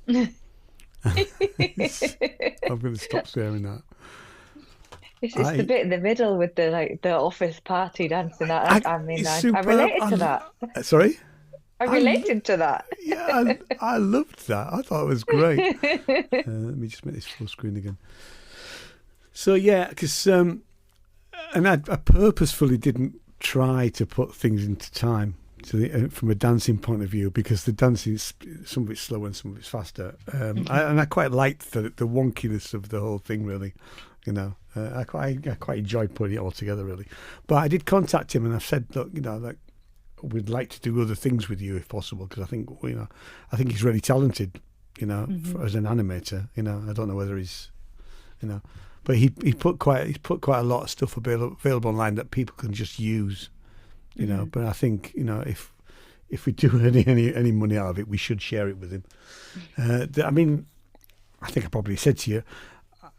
I'm going to stop saying that. It's the bit in the middle with the office party dancing. I related to that. Sorry? I related to that. Yeah, I loved that. I thought it was great. Let me just make this full screen again. So yeah, because and I purposefully didn't try to put things into time from a dancing point of view, because the dancing is some of it's slower and some of it's faster. I quite liked the wonkiness of the whole thing, really. You know, I quite enjoyed putting it all together, really. But I did contact him and I've said, look, you know, like, we'd like to do other things with you if possible, because I think, you know, I think he's really talented, you know, as an animator. You know, I don't know whether he's, you know, but he's put quite a lot of stuff available online that people can just use, you know. But I think, you know, if we do any money out of it, we should share it with him. I mean, I think I probably said to you,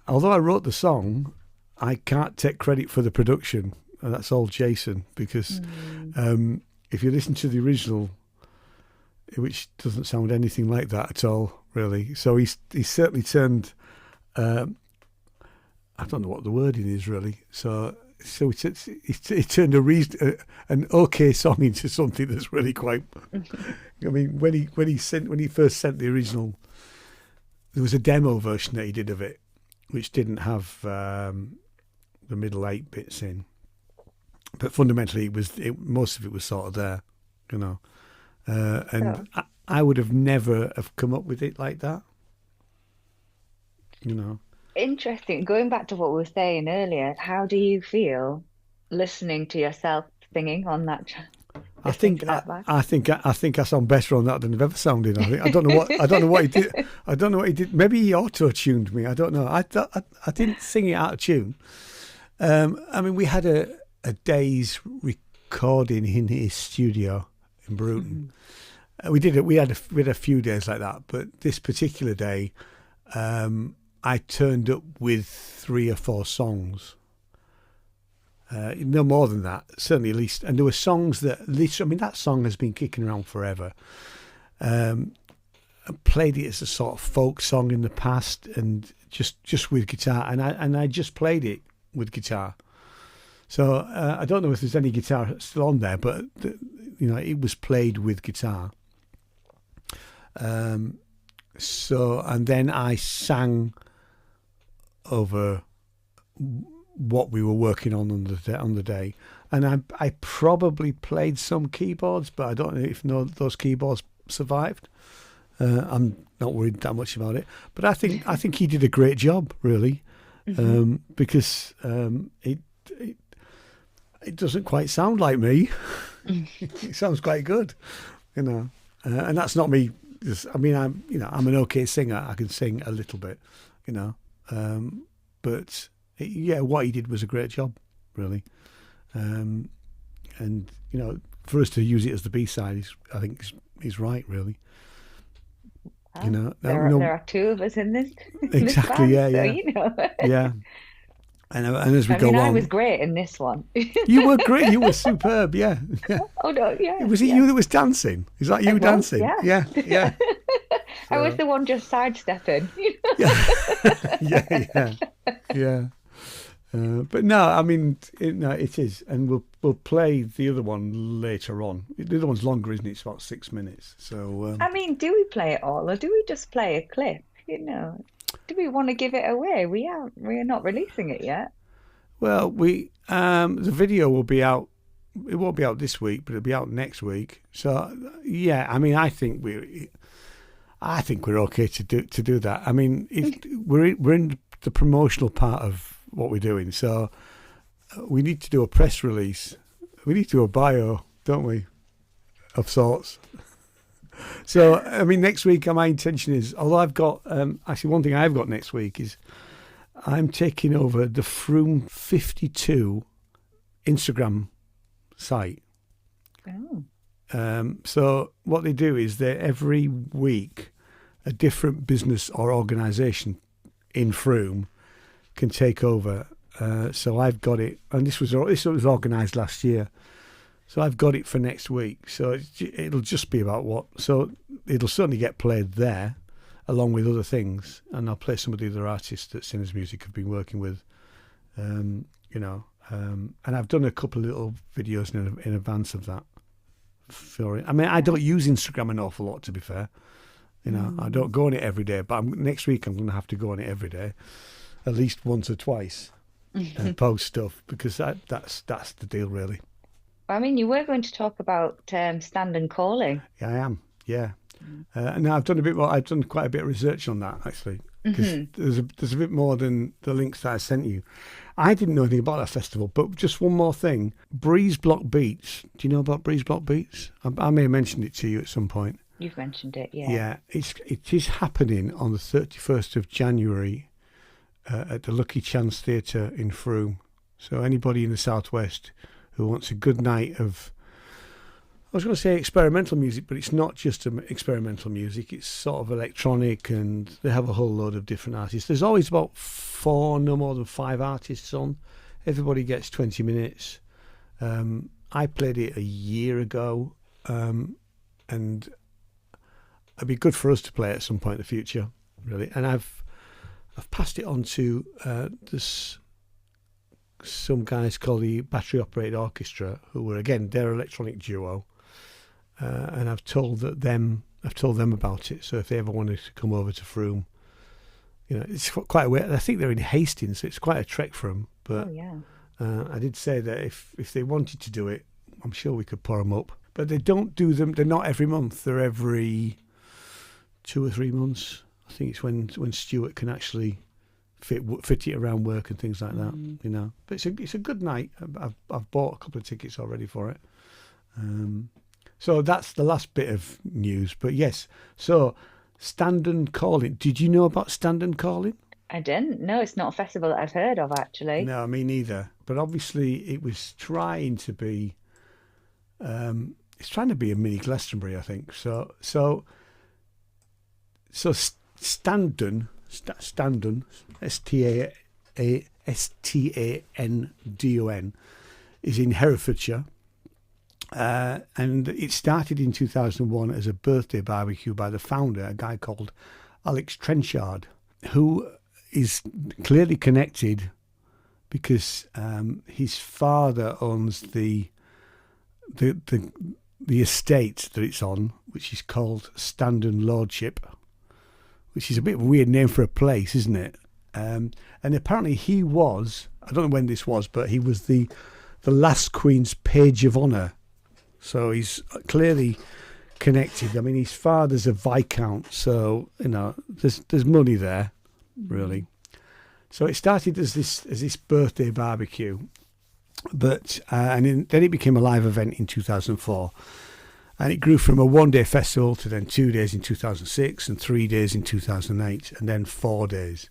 although I wrote the song, I can't take credit for the production, and that's all Jason, because if you listen to the original, which doesn't sound anything like that at all, really. So he's certainly turned, I don't know what the wording is, really. So he turned an okay song into something that's really quite. I mean, when he first sent the original, there was a demo version that he did of it, which didn't have the middle 8 bits in, but fundamentally most of it was sort of there, you know. I would have never have come up with it like that, you know. Interesting. Going back to what we were saying earlier, how do you feel listening to yourself singing on that? I think I sound better on that than I've ever sounded. I don't know what he did. I don't know what he did. Maybe he auto-tuned me. I don't know. I didn't sing it out of tune. I mean, we had a day's recording in his studio in Bruton. We did it. We had a few days like that, but this particular day, I turned up with 3 or 4 songs. No more than that, certainly, at least. And there were songs that, I mean, that song has been kicking around forever. I played it as a sort of folk song in the past, and just with guitar, and I just played it with guitar. So I don't know if there's any guitar still on there, but you know, it was played with guitar. So, and then I sang over what we were working on the day, and I probably played some keyboards, but I don't know if those keyboards survived. I'm not worried that much about it, but I think he did a great job, really, because it doesn't quite sound like me. It sounds quite good, you know, and that's not me. I mean, I'm an okay singer. I can sing a little bit, you know, but yeah, what he did was a great job, really. And you know, for us to use it as the B-side, I think he's right, really. Well, you know, there are 2 of us in this. Exactly. This band, yeah. so, you know. Yeah. And as we go on, I was great in this one. You were great. You were superb. Yeah. Oh no, yeah. Was it you that was dancing? Is that you dancing? Yeah. Yeah. I was the one just sidestepping. Yeah. But no, I mean, it is, and we'll play the other one later on. The other one's longer, isn't it? It's about 6 minutes. So I mean, do we play it all, or do we just play a clip? You know, do we want to give it away? We're not releasing it yet. Well, the video will be out. It won't be out this week, but it'll be out next week. So yeah, I mean, I think we're okay to do that. I mean, we're in the promotional part of what we're doing, so we need to do a press release. We need to do a bio, don't we, of sorts. So I mean, next week my intention is, although I've got actually one thing I've got next week is I'm taking over the Frome 52 Instagram site. Oh. So what they do is they every week a different business or organisation in Frome can take over. So I've got it, and this was organised last year. So I've got it for next week. So it'll just be about what. So it'll certainly get played there, along with other things, and I'll play some of the other artists that Sinners Music have been working with. And I've done a couple of little videos in advance of that. I mean, I don't use Instagram an awful lot, to be fair. I don't go on it every day, but next week I'm going to have to go on it every day, at least once or twice, and post stuff, because that's the deal, really. I mean, you were going to talk about Standon Calling. Yeah, I am. Yeah. Now I've done quite a bit of research on that, actually, because there's a bit more than the links that I sent you. I didn't know anything about that festival, but just one more thing. Breezeblock Beats. Do you know about Breezeblock Beats? I may have mentioned it to you at some point. You've mentioned it, yeah. Yeah, it is happening on the 31st of January at the Lucky Chance Theatre in Frome. So anybody in the southwest who wants a good night of, I was going to say experimental music, but it's not just experimental music. It's sort of electronic, and they have a whole load of different artists. There's always about 4, no more than 5 artists on. Everybody gets 20 minutes. I played it a year ago, and it'd be good for us to play at some point in the future, really. And I've passed it on to some guys called the Battery Operated Orchestra, who were, again, their electronic duo, and I've told them about it. So if they ever wanted to come over to Frome, it's quite a way. I think they're in Hastings, so it's quite a trek for them. But I did say that if they wanted to do it, I'm sure we could pour them up. But they don't do them. They're not every month. They're every 2 or 3 months. I think it's when Stuart can actually fit it around work and things like that, But it's a good night. I've bought a couple of tickets already for it. So that's the last bit of news. But yes, so Standon Calling. Did you know about Standon Calling? I didn't. No, it's not a festival that I've heard of, actually. No, me neither. But obviously it was trying to be. It's trying to be a mini Glastonbury, I think. So Standon, Standon, is in Herefordshire, and it started in 2001 as a birthday barbecue by the founder, a guy called Alex Trenchard, who is clearly connected because his father owns the estate that it's on, which is called Standon Lordship, which is a bit of a weird name for a place, isn't it? And apparently he was, I don't know when this was, but he was the last Queen's Page of Honour. So he's clearly connected. I mean, his father's a Viscount, so, there's money there, really. So it started as this birthday barbecue, but then it became a live event in 2004. And it grew from a 1-day festival to then 2 days in 2006 and 3 days in 2008 and then 4 days.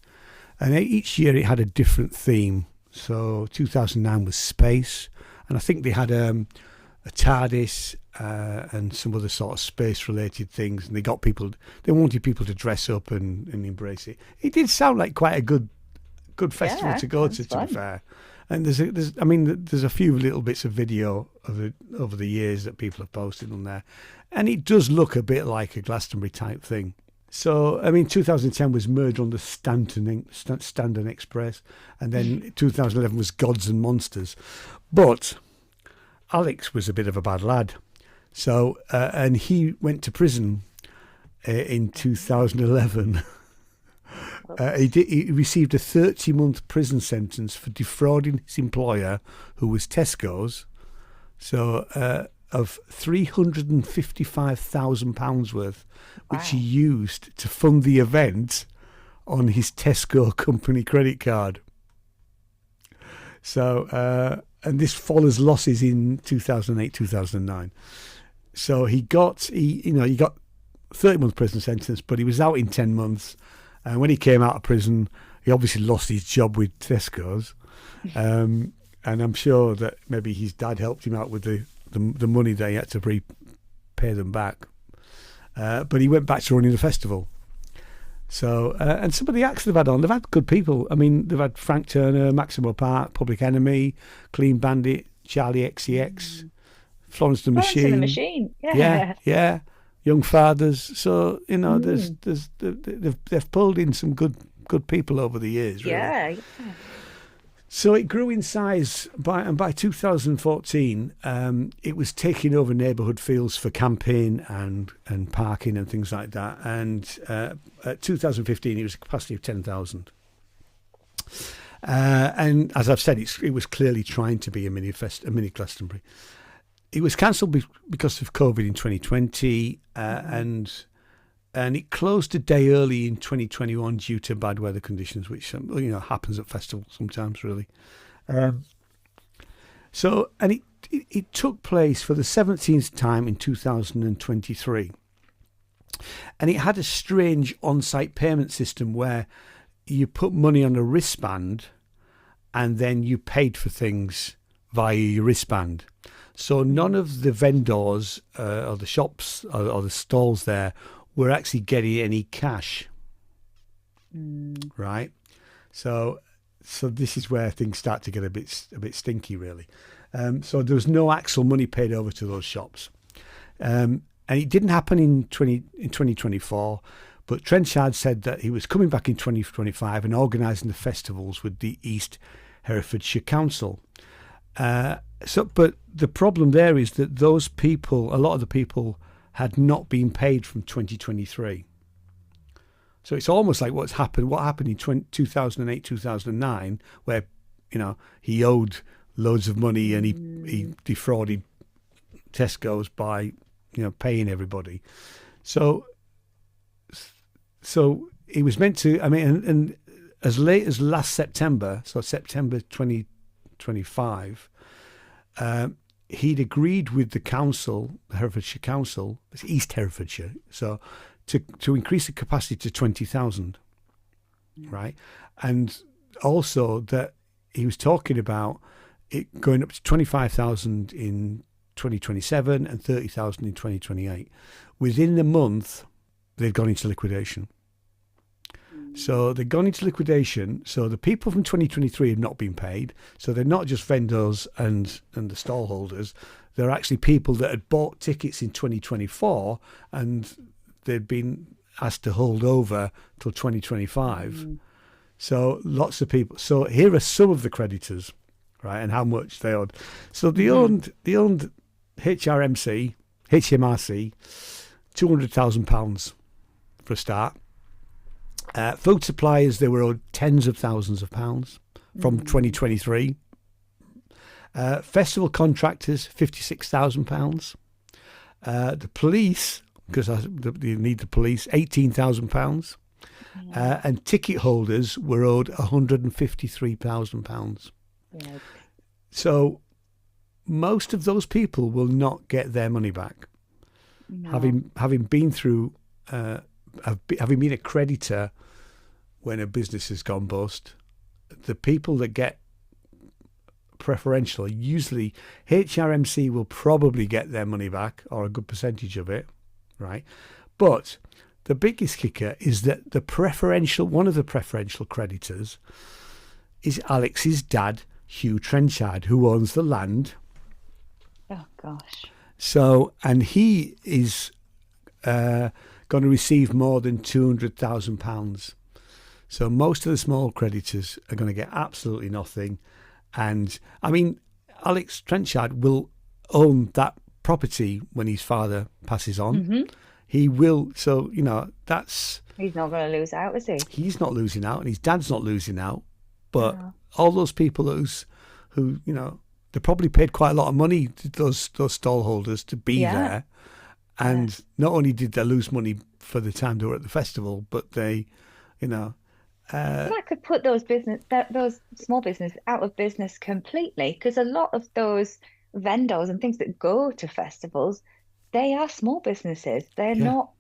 And each year it had a different theme. So 2009 was space. And I think they had a TARDIS and some other sort of space-related things. And they wanted people to dress up and embrace it. It did sound like quite a good festival to go to be fair. And there's a few little bits of video over the years that people have posted on there, and it does look a bit like a Glastonbury type thing. So 2010 was merged on the Standon Express, and then 2011 was Gods and Monsters. But Alex was a bit of a bad lad, so and he went to prison in 2011. He received a 30-month prison sentence for defrauding his employer, who was Tesco's, of £355,000 worth, which he used to fund the event on his Tesco company credit card. So, and this follows losses in 2008, 2009. So he got 30-month prison sentence, but he was out in 10 months. And when he came out of prison, he obviously lost his job with Tesco's. And I'm sure that maybe his dad helped him out with the money that he had to pay them back. But he went back to running the festival. So, and some of the acts they've had good people. I mean, they've had Frank Turner, Maximo Park, Public Enemy, Clean Bandit, Charlie XCX, Florence and the Florence and the Machine. Machine. Yeah. Young Fathers. So they've pulled in some good people over the years. Really. Yeah. So it grew in size by 2014, it was taking over neighbourhood fields for camping and parking and things like that. And at 2015, it was a capacity of 10,000. And as I've said, it was clearly trying to be a mini Glastonbury. It was cancelled because of COVID in 2020, and it closed a day early in 2021 due to bad weather conditions, which happens at festivals sometimes, really. So it took place for the 17th time in 2023, and it had a strange on-site payment system where you put money on a wristband, and then you paid for things via your wristband. So none of the vendors or the shops or the stalls there were actually getting any cash, right? So this is where things start to get a bit stinky, really. So there was no actual money paid over to those shops, and it didn't happen in 2024. But Trenchard said that he was coming back in 2025 and organising the festivals with the East Herefordshire Council. But the problem there is that those people, a lot of the people, had not been paid from 2023. So it's almost like what happened in 2008, 2009, where he owed loads of money and he defrauded Tesco's by paying everybody. So he was meant to. I mean, and as late as last September, so September 2025. He'd agreed with the council, the Herefordshire Council, it's East Herefordshire, so to increase the capacity to 20,000, right? And also that he was talking about it going up to 25,000 in 2027 and 30,000 in 2028. Within the month, they've gone into liquidation. So they've gone into liquidation. So the people from 2023 have not been paid. So they're not just vendors and the stall holders. They're actually people that had bought tickets in 2024 and they'd been asked to hold over till 2025. So lots of people. So here are some of the creditors, right, and how much they owed. So they owned HMRC £200,000 for a start. Food suppliers, they were owed tens of thousands of pounds from 2023. Festival contractors, £56,000. The police, because you need the police, £18,000. And ticket holders were owed £153,000. Yeah. So most of those people will not get their money back. No. Having been through, having been a creditor when a business has gone bust, the people that get preferential, usually HRMC will probably get their money back or a good percentage of it, right? But the biggest kicker is that one of the preferential creditors is Alex's dad, Hugh Trenchard, who owns the land. Oh gosh. So, and he is going to receive more than £200,000. So most of the small creditors are going to get absolutely nothing. And I mean, Alex Trenchard will own that property when his father passes on. Mm-hmm. He will. So, that's... He's not going to lose out, is he? He's not losing out and his dad's not losing out. But all those people who they probably paid quite a lot of money to those stall holders to be there. And not only did they lose money for the time they were at the festival, but they, that could put those small business out of business completely, because a lot of those vendors and things that go to festivals, they are small businesses. They're not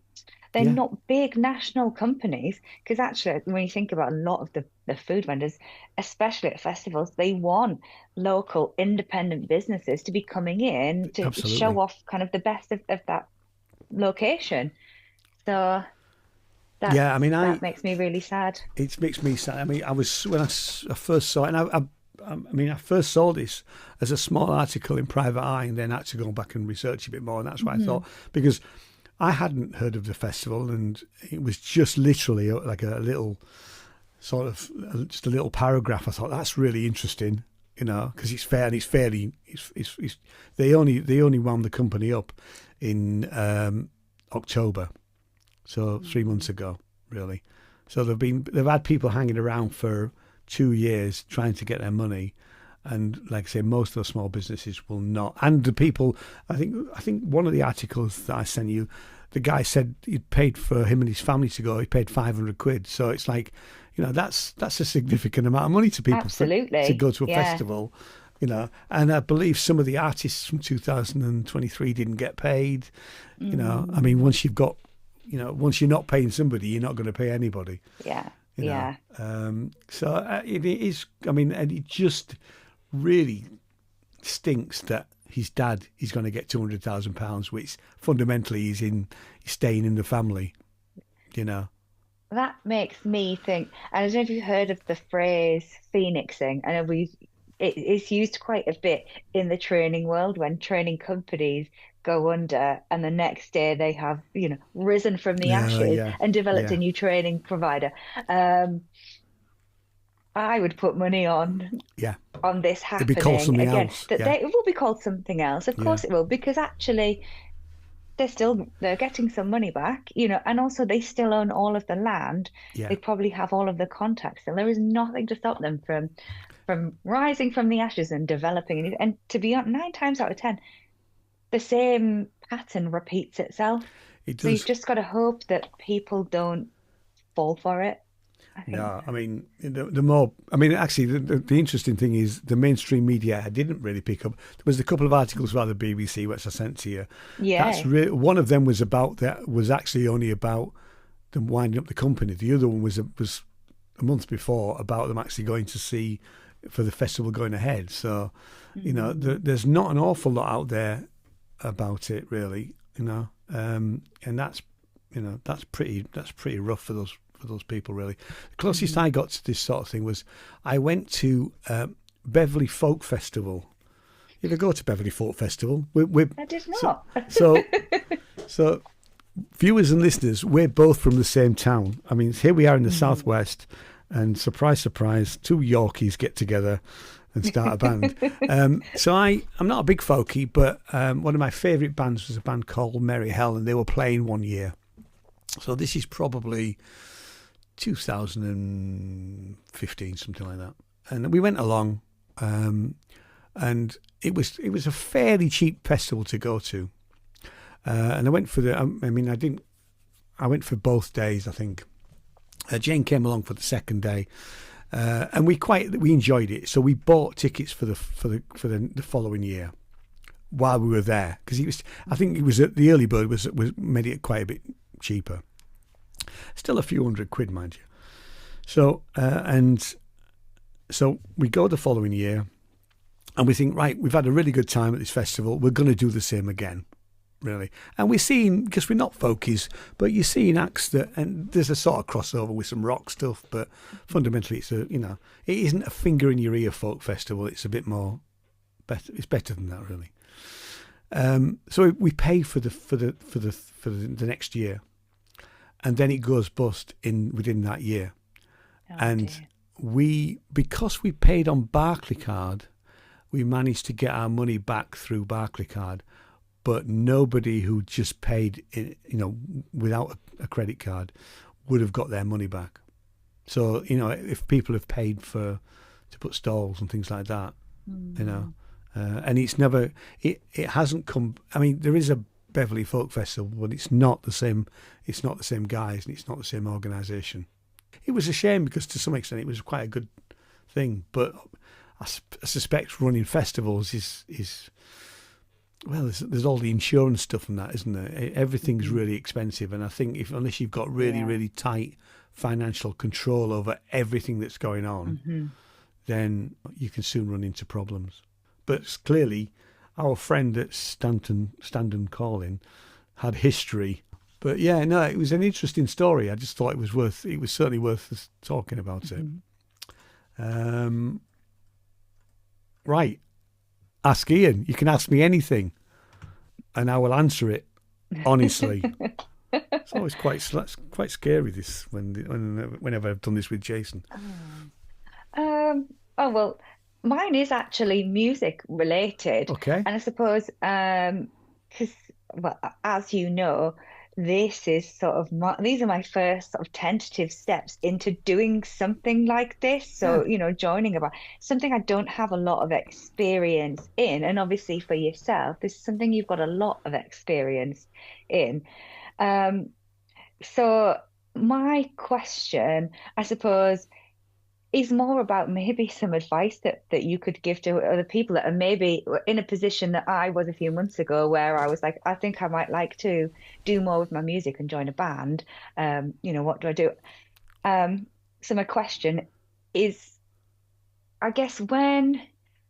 big national companies. Because actually, when you think about a lot of the food vendors, especially at festivals, they want local independent businesses to be coming in to show off kind of the best of that location. So that makes me really sad. It makes me sad. I mean, when I first saw it, and I mean, I first saw this as a small article in Private Eye, and then had to go back and research a bit more. And that's what I thought, because I hadn't heard of the festival, and it was just literally like a little sort of just a little paragraph. I thought that's really interesting, you know, because it's fair and it's fairly. They only wound the company up in October, so 3 months ago, really. So they've had people hanging around for 2 years trying to get their money, and like I say, most of the small businesses will not. And the people, I think one of the articles that I sent you, the guy said he'd paid for him and his family to go. He paid 500 quid. So it's like, you know, that's a significant amount of money to people to go to a festival. You know, and I believe some of the artists from 2023 didn't get paid. You know, I mean, once you're not paying somebody, you're not going to pay anybody. Yeah. You know? So it is, I mean, and it just really stinks that his dad is going to get £200,000, which fundamentally is staying in the family, you know. That makes me think, and I don't know if you've heard of the phrase phoenixing. I know it's used quite a bit in the training world when training companies go under and the next day they have, you know, risen from the ashes and developed a new training provider. I would put money on this happening. It'd be called something else. It will be called something else. Of course it will, because actually they're getting some money back, you know, and also they still own all of the land. They probably have all of the contacts, and there is nothing to stop them from rising from the ashes and developing. And to be honest, 9 times out of 10, the same pattern repeats itself. It does. So you've just got to hope that people don't fall for it. Yeah, I mean, the more, I mean, actually, the interesting thing is the mainstream media didn't really pick up. There was a couple of articles about the BBC, which I sent to you. Yeah. That's one of them was actually only about them winding up the company. The other one was a month before about them actually going to see for the festival going ahead. So, you know, there's not an awful lot out there about it, really, you know, and that's pretty rough for those people, really. The closest I got to this sort of thing was I went to Beverley Folk Festival. You ever go to Beverley Folk Festival? I did not. So viewers and listeners, we're both from the same town. I mean, here we are in the southwest, and surprise, surprise, 2 Yorkies get together and start a band. So I'm not a big folkie, but one of my favourite bands was a band called Merry Hell, and they were playing one year. So this is probably 2015, something like that. And we went along, and it was a fairly cheap festival to go to. And I went for I went for both days, I think. Jane came along for the second day, and we enjoyed it. So we bought tickets for the following year while we were there, because the early bird was made it quite a bit cheaper. Still a few £100, mind you. So so we go the following year, and we think, right, we've had a really good time at this festival. We're going to do the same again, really. And we're seeing, because we're not folkies, but you're seeing acts and there's a sort of crossover with some rock stuff, but fundamentally it isn't a finger in your ear folk festival. It's a bit more better. It's better than that, really. So we pay for the next year, and then it goes bust within that year. Oh, and dear. Because we paid on Barclaycard, we managed to get our money back through Barclaycard, but nobody who just paid, without a credit card would have got their money back. So, if people have paid to put stalls and things like that, and it's never, it hasn't come. I mean, there is a Beverley Folk Festival, but it's not the same. It's not the same guys, and it's not the same organisation. It was a shame, because to some extent it was quite a good thing, but I suspect running festivals is well, there's all the insurance stuff and that, isn't there? Everything's really expensive, and I think unless you've got really tight financial control over everything that's going on, then you can soon run into problems. But clearly, our friend at Standon Calling had history. But yeah, no, it was an interesting story. I just thought it was certainly worth us talking about it. right, ask Ian. You can ask me anything, and I will answer it honestly. It's always quite scary. This whenever I've done this with Jason. Oh well, mine is actually music related, Okay. and I suppose because well, as you know, this is sort of these are my first sort of tentative steps into doing something like this. So, joining about something I don't have a lot of experience in, and obviously for yourself, this is something you've got a lot of experience in. So my question, I suppose, is more about maybe some advice that you could give to other people that are maybe in a position that I was a few months ago, where I was like, I think I might like to do more with my music and join a band. What do I do? So my question is, I guess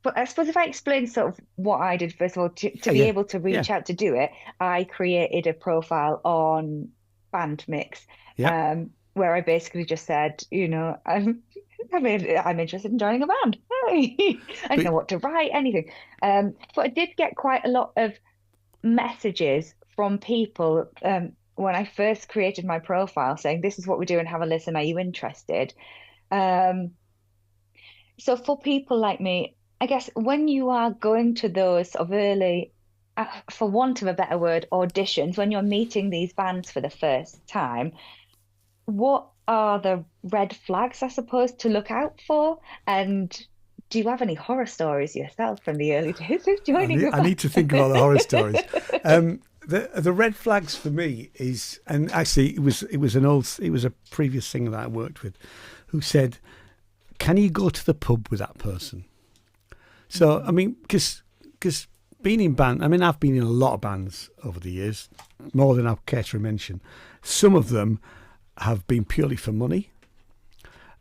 but I suppose if I explain sort of what I did, first of all, to be able to reach out to do it, I created a profile on Bandmix, where I basically just said, I'm interested in joining a band. Hey. I don't know what to write, anything. But I did get quite a lot of messages from people when I first created my profile saying, this is what we do and have a listen. Are you interested? So for people like me, I guess when you are going to those sort of early, for want of a better word, auditions, when you're meeting these bands for the first time, what are the red flags, I suppose, to look out for? And do you have any horror stories yourself from the early days of joining? I need to think about the horror stories. The red flags for me is, and actually it was a previous singer that I worked with, who said, "Can you go to the pub with that person?" So I mean, because being in band, I mean, I've been in a lot of bands over the years, more than I care to mention. Some of them have been purely for money,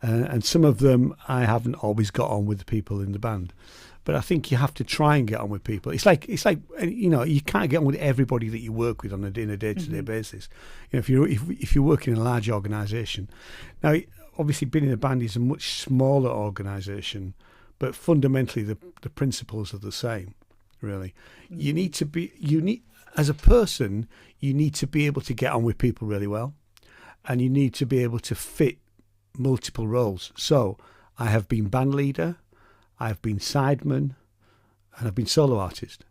and some of them I haven't always got on with the people in the band. But I think you have to try and get on with people. It's like you can't get on with everybody that you work with in a day-to-day basis. If you're working in a large organisation, now obviously being in a band is a much smaller organisation, but fundamentally the principles are the same. Really, you need as a person, you need to be able to get on with people really well. And you need to be able to fit multiple roles. So I have been band leader, I've been sideman, and I've been solo artist,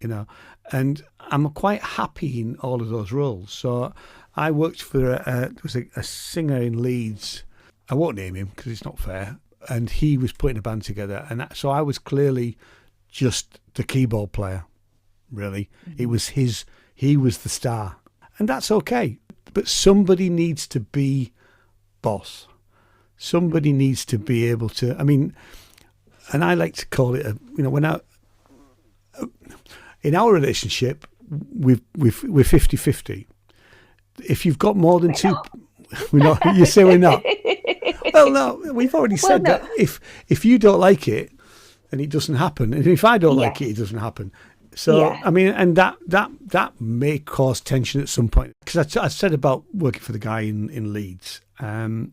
and I'm quite happy in all of those roles. So I worked for a singer in Leeds. I won't name him because it's not fair. And he was putting a band together. And so I was clearly just the keyboard player, really. It was he was the star. And that's okay. But somebody needs to be boss. Somebody needs to be able to, and I like to call it in our relationship, we're 50-50. If you've got more than two, we're not, you say we're not. Well, no, we've already said that if you don't like it, then it doesn't happen. And if I don't like it, it doesn't happen. So, and that may cause tension at some point. Because I said about working for the guy in Leeds. And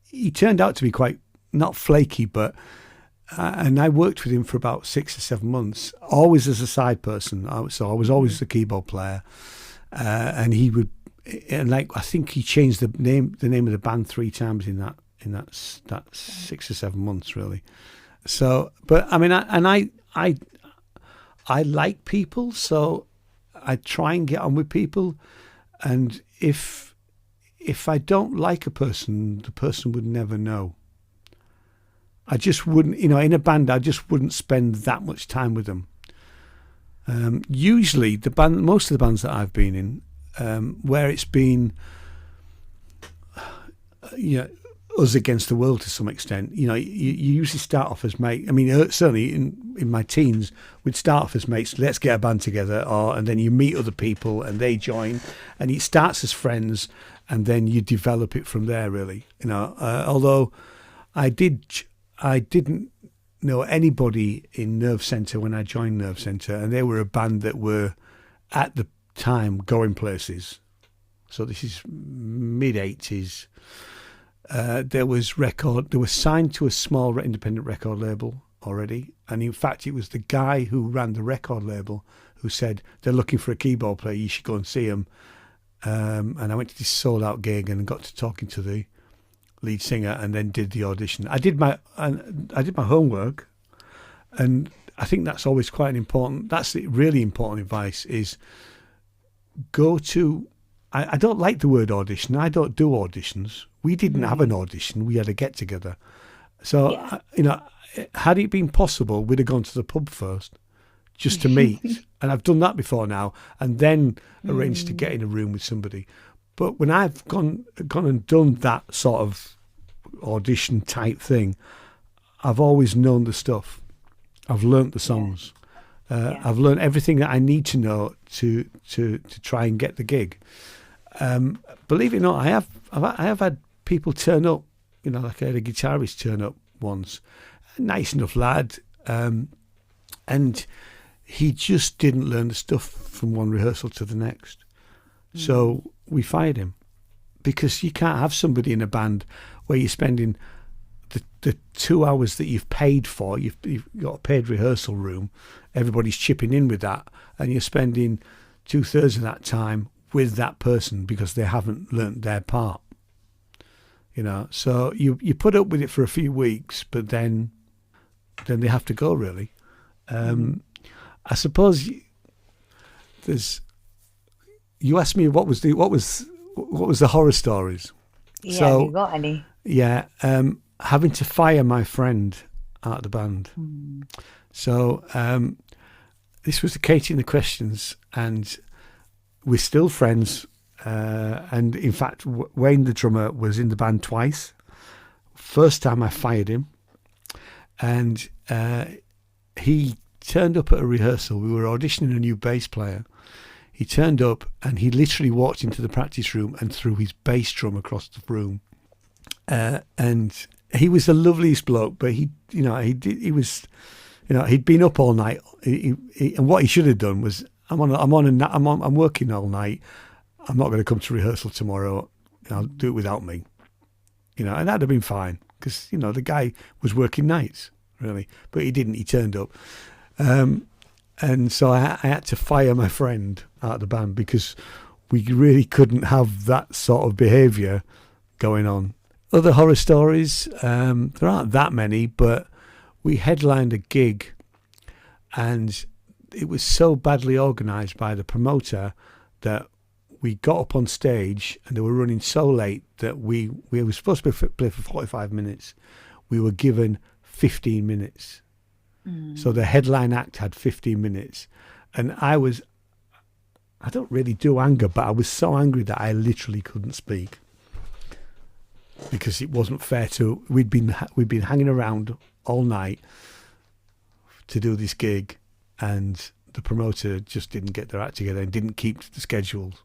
he turned out to be quite, not flaky, but, and I worked with him for about 6 or 7 months, always as a side person. So I was always the keyboard player. And he would, I think he changed the name of the band 3 times in that 6 or 7 months, really. So, but I like people, so I try and get on with people. And if I don't like a person, the person would never know. I just wouldn't, in a band, I just wouldn't spend that much time with them. Usually, most of the bands that I've been in, where it's been, us against the world to some extent. You usually start off as mates. Certainly in my teens, we'd start off as mates. Let's get a band together, and then you meet other people and they join, and it starts as friends, and then you develop it from there. Really, although I didn't know anybody in Nerve Centre when I joined Nerve Centre, and they were a band that were at the time going places. So this is mid-80s. They were signed to a small independent record label already, and in fact, it was the guy who ran the record label who said they're looking for a keyboard player. You should go and see him. And I went to this sold-out gig and got to talking to the lead singer, and then did the audition. I did my homework, and I think that's always quite an important. That's the really important advice: is go to. I don't like the word audition. I don't do auditions. We didn't have an audition. We had a get together. So had it been possible, we'd have gone to the pub first, just to meet. And I've done that before now, and then arranged to get in a room with somebody. But when I've gone and done that sort of audition type thing, I've always known the stuff. I've learnt the songs. I've learned everything that I need to know to try and get the gig. Believe it or not, I have had people turn up. Like I had a guitarist turn up once, a nice enough lad, and he just didn't learn the stuff from one rehearsal to the next. So we fired him, because you can't have somebody in a band where you're spending the 2 hours that you've paid for. You've got a paid rehearsal room. Everybody's chipping in with that, and you're spending 2/3 of that time with that person because they haven't learnt their part. So you put up with it for a few weeks, but then they have to go, really. I suppose you asked me what was the horror stories. Yeah, So, have you got any? Yeah, having to fire my friend out of the band. So this was the Katie and the Questions, and we're still friends. And in fact, Wayne, the drummer, was in the band twice. First time I fired him, and he turned up at a rehearsal. We were auditioning a new bass player. He turned up and he literally walked into the practice room and threw his bass drum across the room. And he was the loveliest bloke, but he'd been up all night. And what he should have done was, I'm working all night. I'm not going to come to rehearsal tomorrow. I'll do it without me. And that'd have been fine, because the guy was working nights, really, but he didn't. He turned up. And so I had to fire my friend out of the band, because we really couldn't have that sort of behaviour going on. Other horror stories, there aren't that many, but we headlined a gig, and it was so badly organised by the promoter that we got up on stage and they were running so late that we were supposed to play for 45 minutes. We were given 15 minutes. So the headline act had 15 minutes. And I don't really do anger, but I was so angry that I literally couldn't speak, because it wasn't fair we'd been hanging around all night to do this gig, and the promoter just didn't get their act together and didn't keep the schedules.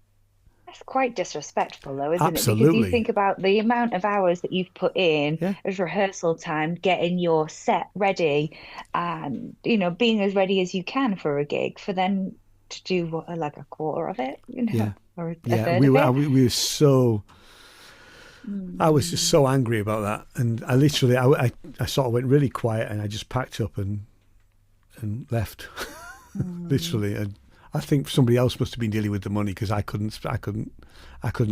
That's quite disrespectful, though, isn't Absolutely. it? Because you think about the amount of hours that you've put in as rehearsal time, getting your set ready, and being as ready as you can for a gig, for then to do like a quarter of it, or a third we of it. We were so. I was just so angry about that, and I literally, I sort of went really quiet, and I just packed up and left, literally. And I think somebody else must have been dealing with the money, because I couldn't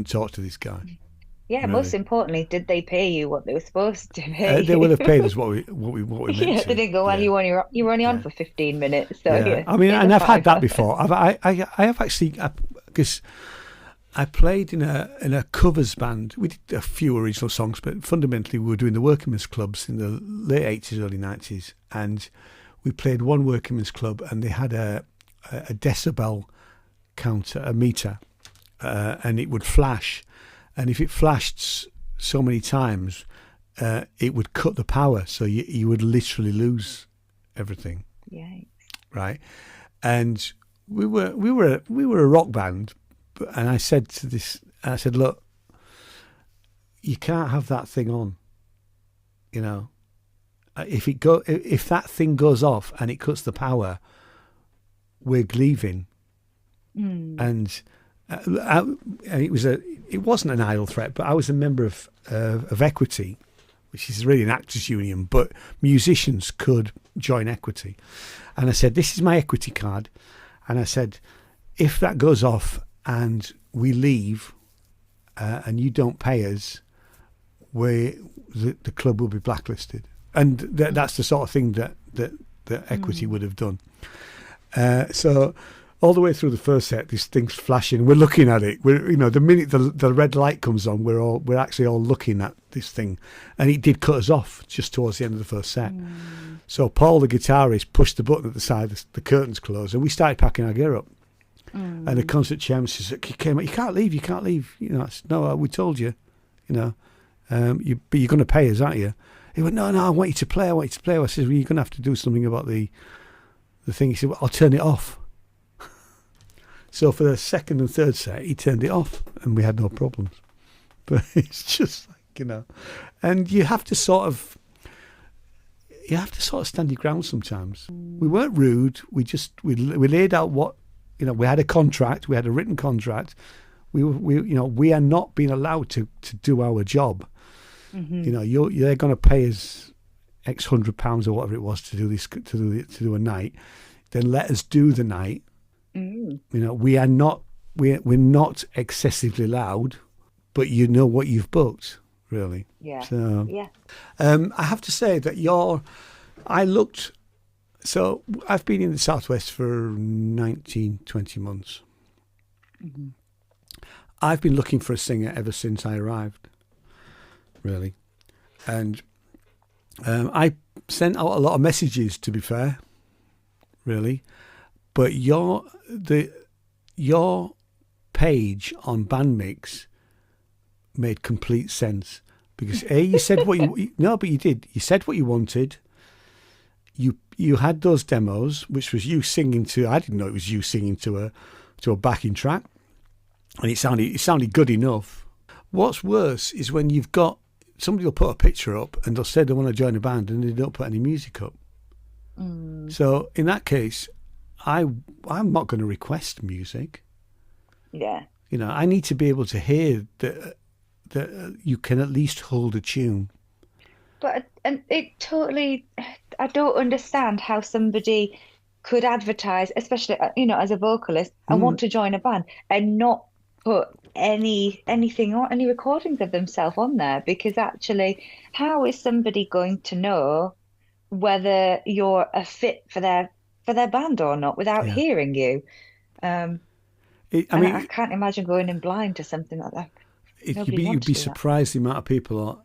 talk to this guy. Yeah, really. Most importantly, did they pay you what they were supposed to pay? They would have paid us what we meant to. They didn't go, well, you were only on for 15 minutes. So I mean, and I've had that before. I have actually, because I played in a covers band. We did a few original songs, but fundamentally we were doing the workingmen's clubs in the late 80s, early 90s, and we played one workingmen's club, and they had a decibel counter, a meter, and it would flash, and if it flashed so many times, it would cut the power, so you would literally lose everything. Yikes. Right, and we were a rock band, and I said look, you can't have that thing on, if that thing goes off and it cuts the power, we're leaving. And it was it wasn't an idle threat, but I was a member of Equity, which is really an actors union, but musicians could join Equity. And I said, this is my Equity card. And I said, if that goes off and we leave and you don't pay us, the club will be blacklisted. And that's the sort of thing that Equity would have done. So all the way through the first set, this thing's flashing. We're looking at it. The minute the red light comes on, we're actually all looking at this thing, and it did cut us off just towards the end of the first set. So Paul, the guitarist, pushed the button at the side. The curtains closed, and we started packing our gear up. And the concert chairman says, "You can't leave. You can't leave. No, we told you. But you're going to pay us, aren't you?" He went, "No, I want you to play. I said, "Well, you're going to have to do something about the thing." He said, "Well, I'll turn it off." So for the second and third set, he turned it off, and we had no problems. But it's just like, and you have to sort of stand your ground sometimes. We weren't rude. We laid out what, we had a contract. We had a written contract. We are not being allowed to do our job. They're going to pay us X £100 or whatever it was to do this, to do a night. Then let us do the night. We're not excessively loud, but you know what you've booked, really. Yeah. So, yeah. I have to say that so I've been in the Southwest for 19, 20 months. I've been looking for a singer ever since I arrived, really. And I sent out a lot of messages, to be fair, really. But your page on Bandmix made complete sense, because you said what you but you did. You said what you wanted. You had those demos, which was you singing to. I didn't know it was you singing to a backing track, and it sounded good enough. What's worse is when you've got somebody will put a picture up and they'll say they want to join a band and they don't put any music up. So in that case, I'm not going to request music. Yeah. I need to be able to hear that you can at least hold a tune. But it totally, I don't understand how somebody could advertise, especially as a vocalist, and want to join a band and not put anything or any recordings of themselves on there, because actually, how is somebody going to know whether you're a fit for their band or not without hearing you? I can't imagine going in blind to something like that. You'd be surprised the amount of people,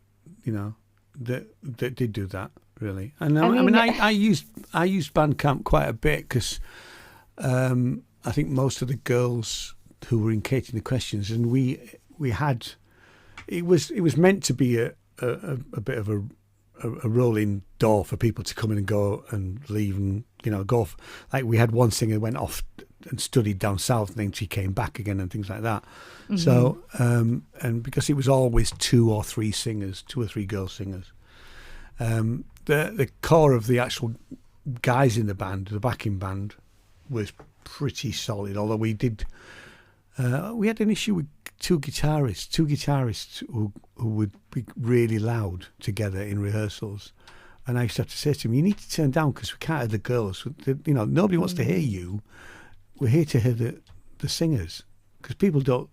that did do that, really. And I used Bandcamp quite a bit, because I think most of the girls who were engaged in the questions, and we had, it was meant to be a bit of a rolling door for people to come in and go and leave and go off. Like, we had one singer went off and studied down south, and then she came back again and things like that. So and because it was always two or three girl singers, the core of the actual guys in the band, the backing band, was pretty solid. Although we had an issue with two guitarists who would be really loud together in rehearsals, and I used to have to say to them, "You need to turn down, because we can't hear the girls. Nobody wants to hear you. We're here to hear the singers, because people don't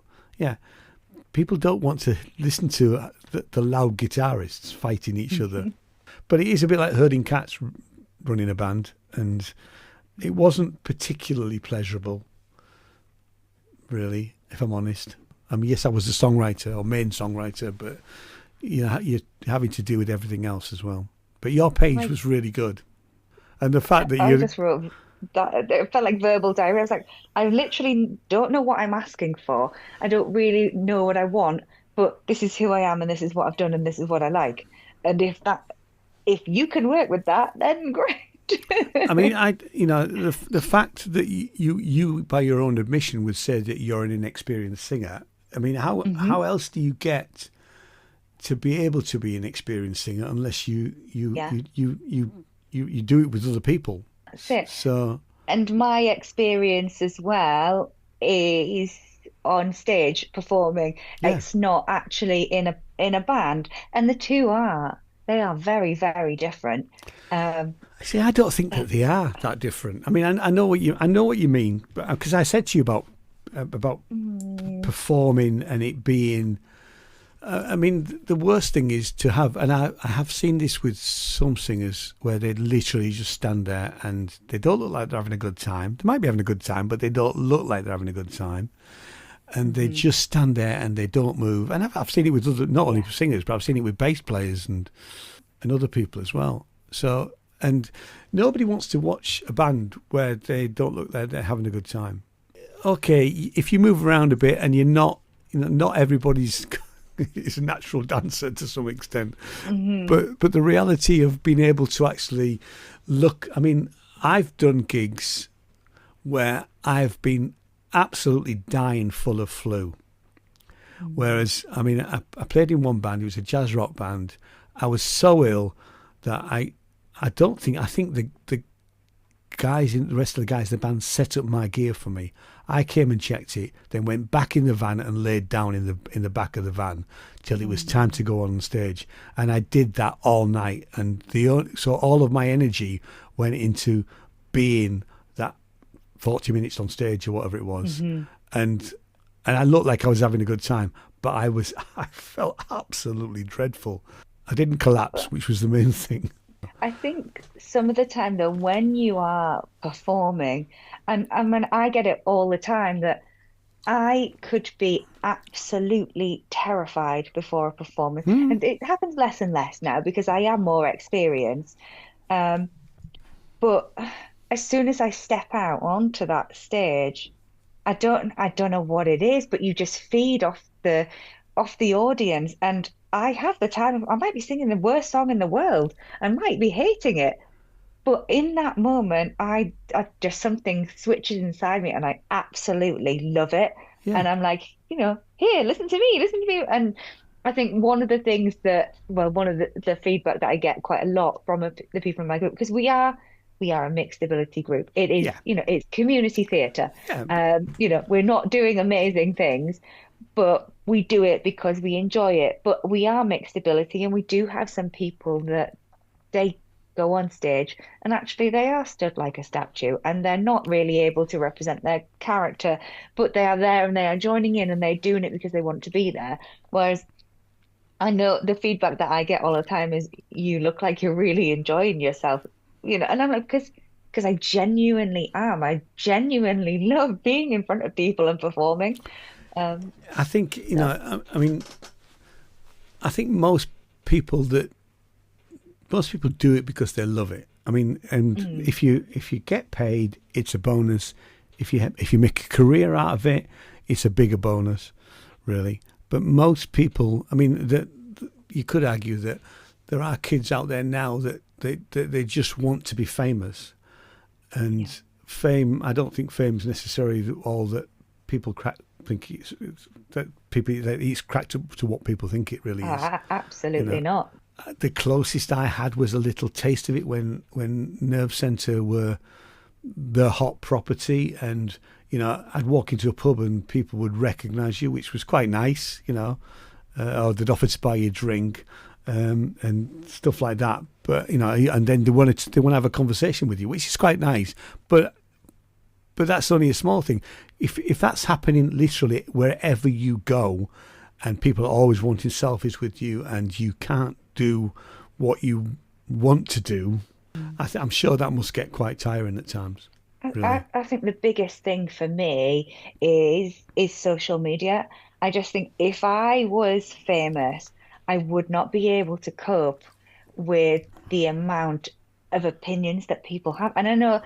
want to listen to the loud guitarists fighting each other." But it is a bit like herding cats running a band, and it wasn't particularly pleasurable, really, if I'm honest. I mean, yes, I was the songwriter or main songwriter, but you're having to deal with everything else as well. But your page was really good, and the fact that I just wrote that, it felt like verbal diarrhea. I was like, I literally don't know what I'm asking for. I don't really know what I want, but this is who I am, and this is what I've done, and this is what I like. And if you can work with that, then great. I mean, the fact that you by your own admission would say that you're an inexperienced singer. I mean, how else do you get to be able to be an experienced singer unless you do it with other people? That's it. So, and my experience as well is on stage performing. Yeah. It's not actually in a band, and the two they are very, very different. See, I don't think that they are that different. I mean, I know what you mean, because I said to you about performing and it being. I mean, the worst thing is to have, and I have seen this with some singers where they literally just stand there and they don't look like they're having a good time. They might be having a good time, but they don't look like they're having a good time. And they just stand there and they don't move. And I've seen it with not only singers, but I've seen it with bass players and other people as well. So, and nobody wants to watch a band where they don't look like they're having a good time. Okay, if you move around a bit and you're not, not everybody's is a natural dancer to some extent, but the reality of being able to actually look. I mean, I've done gigs where I've been absolutely dying full of flu. Whereas, I mean, I played in one band. It was a jazz rock band. I was so ill that I think the guys in the rest of the guys in the band set up my gear for me. I came and checked it, then went back in the van and laid down in the back of the van till it was time to go on stage. And I did that all night. And so all of my energy went into being that 40 minutes on stage or whatever it was. And I looked like I was having a good time, but I felt absolutely dreadful. I didn't collapse, which was the main thing. I think some of the time, though, when you are performing, and I mean, I get it all the time that I could be absolutely terrified before a performance. And it happens less and less now because I am more experienced. But as soon as I step out onto that stage, I don't know what it is, but you just feed off the audience. And I have the time. I might be singing the worst song in the world. I might be hating it. But in that moment, I just something switches inside me and I absolutely love it. Yeah. And I'm like, here, listen to me. And I think one of the things one of the feedback that I get quite a lot from the people in my group, because we are a mixed ability group. It is, it's community theatre. Yeah. We're not doing amazing things, but we do it because we enjoy it. But we are mixed ability, and we do have some people that they go on stage and actually they are stood like a statue and they're not really able to represent their character, but they are there and they are joining in and they're doing it because they want to be there. Whereas I know the feedback that I get all the time is, you look like you're really enjoying yourself, and I'm like, because I genuinely am. I genuinely love being in front of people and performing. I think, I mean, I think most people do it because they love it. I mean, and if you get paid, it's a bonus. If you make a career out of it, it's a bigger bonus, really. But most people, I mean, you could argue that there are kids out there now that they just want to be famous, and fame. I don't think fame's necessarily all that people think it's cracked up to what people think it really is. Absolutely not. The closest I had was a little taste of it when Nerve Centre were the hot property, and I'd walk into a pub and people would recognise you, which was quite nice, or they'd offer to buy you a drink and stuff like that. But and then they want to have a conversation with you, which is quite nice. But that's only a small thing. If that's happening literally wherever you go, and people are always wanting selfies with you, and you can't do what you want to do, I'm sure that must get quite tiring at times. Really. I think the biggest thing for me is social media. I just think if I was famous, I would not be able to cope with the amount of opinions that people have. And I know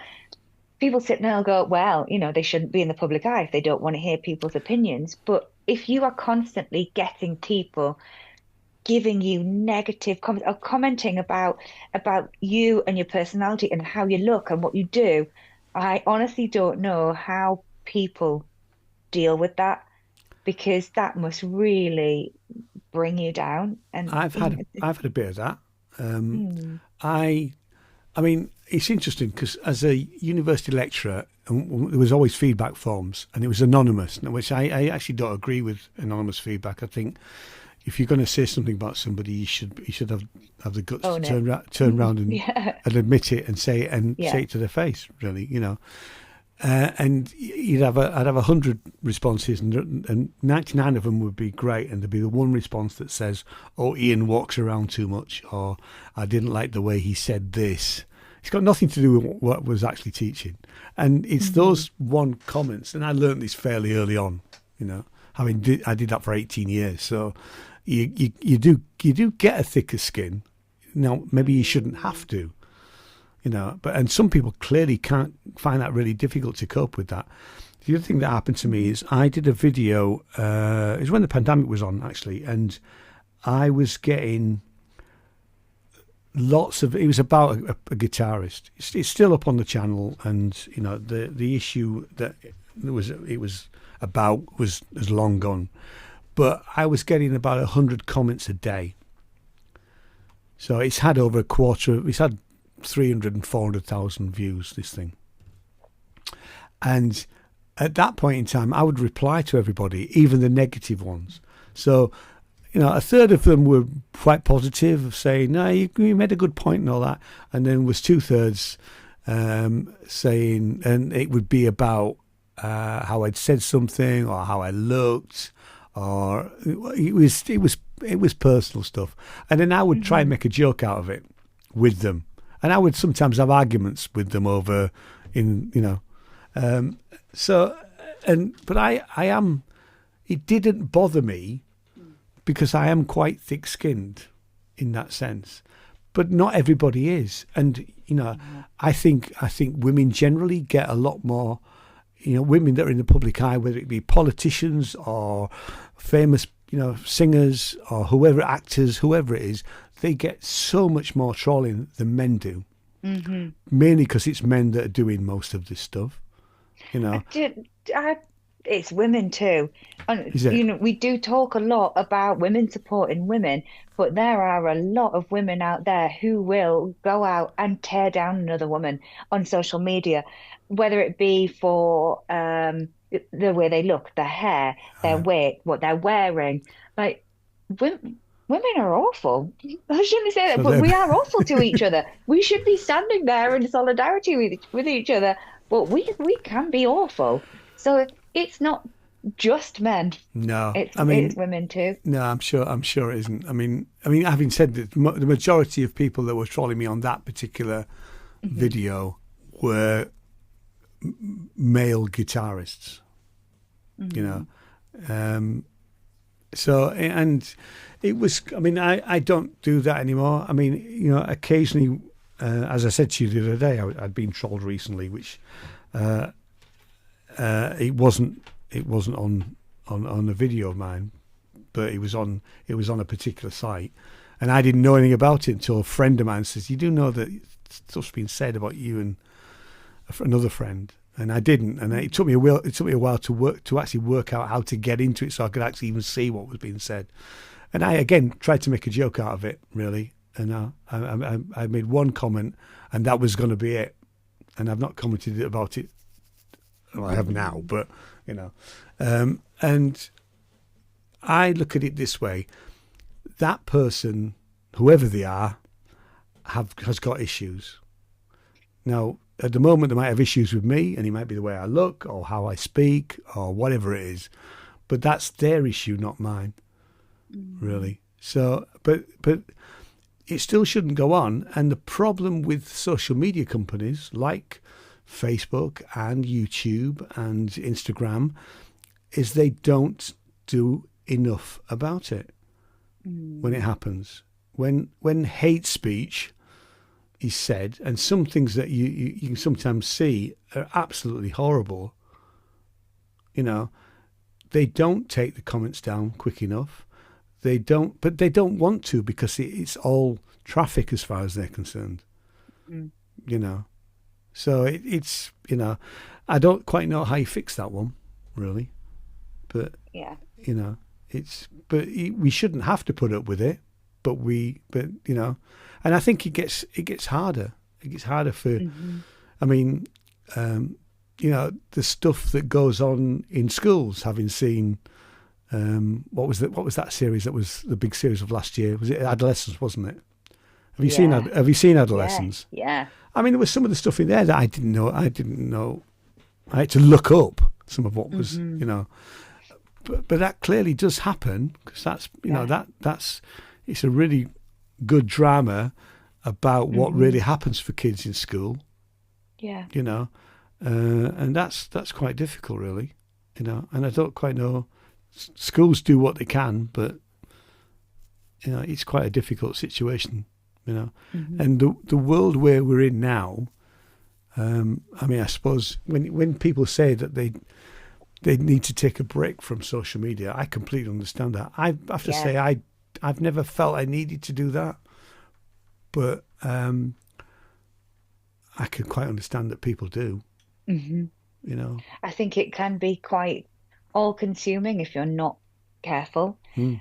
people sit there and go, well, they shouldn't be in the public eye if they don't want to hear people's opinions. But if you are constantly getting people giving you negative comments or commenting about you and your personality and how you look and what you do, I honestly don't know how people deal with that, because that must really bring you down. And I've had a bit of that. I mean, it's interesting because as a university lecturer, and there was always feedback forms, and it was anonymous, which I actually don't agree with anonymous feedback. I think if you're going to say something about somebody, you should have the guts to turn around and, and admit it and say it to their face, really, you know. And I'd have 100 responses, and 99 of them would be great, and there'd be the one response that says, "Oh, Ian walks around too much," or "I didn't like the way he said this." It's got nothing to do with what I was actually teaching, and it's those one comments. And I learned this fairly early on, you know. I did that for 18 years, so you do get a thicker skin. Now, maybe you shouldn't have to. You know, and some people clearly can't find that really difficult to cope with that. The other thing that happened to me is I did a video, it was when the pandemic was on, actually, and I was getting it was about a guitarist. It's still up on the channel, and, you know, the issue that it was about was long gone. But I was getting about 100 comments a day. So it's had over it's had 300 and 400,000 views, this thing. And at that point in time, I would reply to everybody, even the negative ones. So, you know, a third of them were quite positive, saying, "No, you made a good point," and all that. And then was 2/3 saying, and it would be about how I'd said something, or how I looked, or it was personal stuff. And then I would try and make a joke out of it with them. And I would sometimes have arguments with them over, but it didn't bother me because I am quite thick-skinned in that sense. But not everybody is. And, you know, I think women generally get a lot more, you know, women that are in the public eye, whether it be politicians or famous, you know, singers or whoever, actors, whoever it is, they get so much more trolling than men do. Mainly because it's men that are doing most of this stuff, you know. It's women too. And, you know, we do talk a lot about women supporting women, but there are a lot of women out there who will go out and tear down another woman on social media, whether it be for the way they look, their hair, their weight, what they're wearing. Like, women are awful. I shouldn't say that, but we are awful to each other. We should be standing there in solidarity with each other, but we can be awful. So it's not just men. No, it's women too. No, I'm sure it isn't. I mean, having said that, the majority of people that were trolling me on that particular video were male guitarists. You know. So, and it was, I mean, I don't do that anymore. I mean, you know, occasionally, as I said to you the other day, I'd been trolled recently, which it wasn't on a video of mine, but it was on a particular site, and I didn't know anything about it until a friend of mine says, "You do know that stuff's been said about you and another friend." And I didn't, and it took me a while. It took me a while to actually work out how to get into it, so I could actually even see what was being said. And I again tried to make a joke out of it, really. And I made one comment, and that was going to be it. And I've not commented about it. Well, I have now, but you know. And I look at it this way: that person, whoever they are, has got issues. Now, at the moment, they might have issues with me, and it might be the way I look or how I speak or whatever it is. But that's their issue, not mine, really. So, but it still shouldn't go on. And the problem with social media companies like Facebook and YouTube and Instagram is they don't do enough about it when it happens. When hate speech is said, and some things that you can sometimes see are absolutely horrible, you know, they don't take the comments down quick enough. They don't want to, because it's all traffic as far as they're concerned. You know, so it's, you know, I don't quite know how you fix that one, really, but you know, but we shouldn't have to put up with it, but you know. And I think it gets harder. It gets harder for, I mean, the stuff that goes on in schools, having seen what was that series that was the big series of last year? Was it Adolescence, wasn't it? Have you seen Adolescence? Yeah. I mean, there was some of the stuff in there that I didn't know. I had to look up some of what was, but that clearly does happen, because that's that's it's a really good drama about what really happens for kids in school. Yeah. And that's quite difficult, really. And I don't quite know. Schools do what they can, but it's quite a difficult situation. And the world where we're in now. I mean, I suppose when people say that they need to take a break from social media, I completely understand that. I have to say I've never felt I needed to do that, but I can quite understand that people do. I think it can be quite all-consuming if you're not careful. And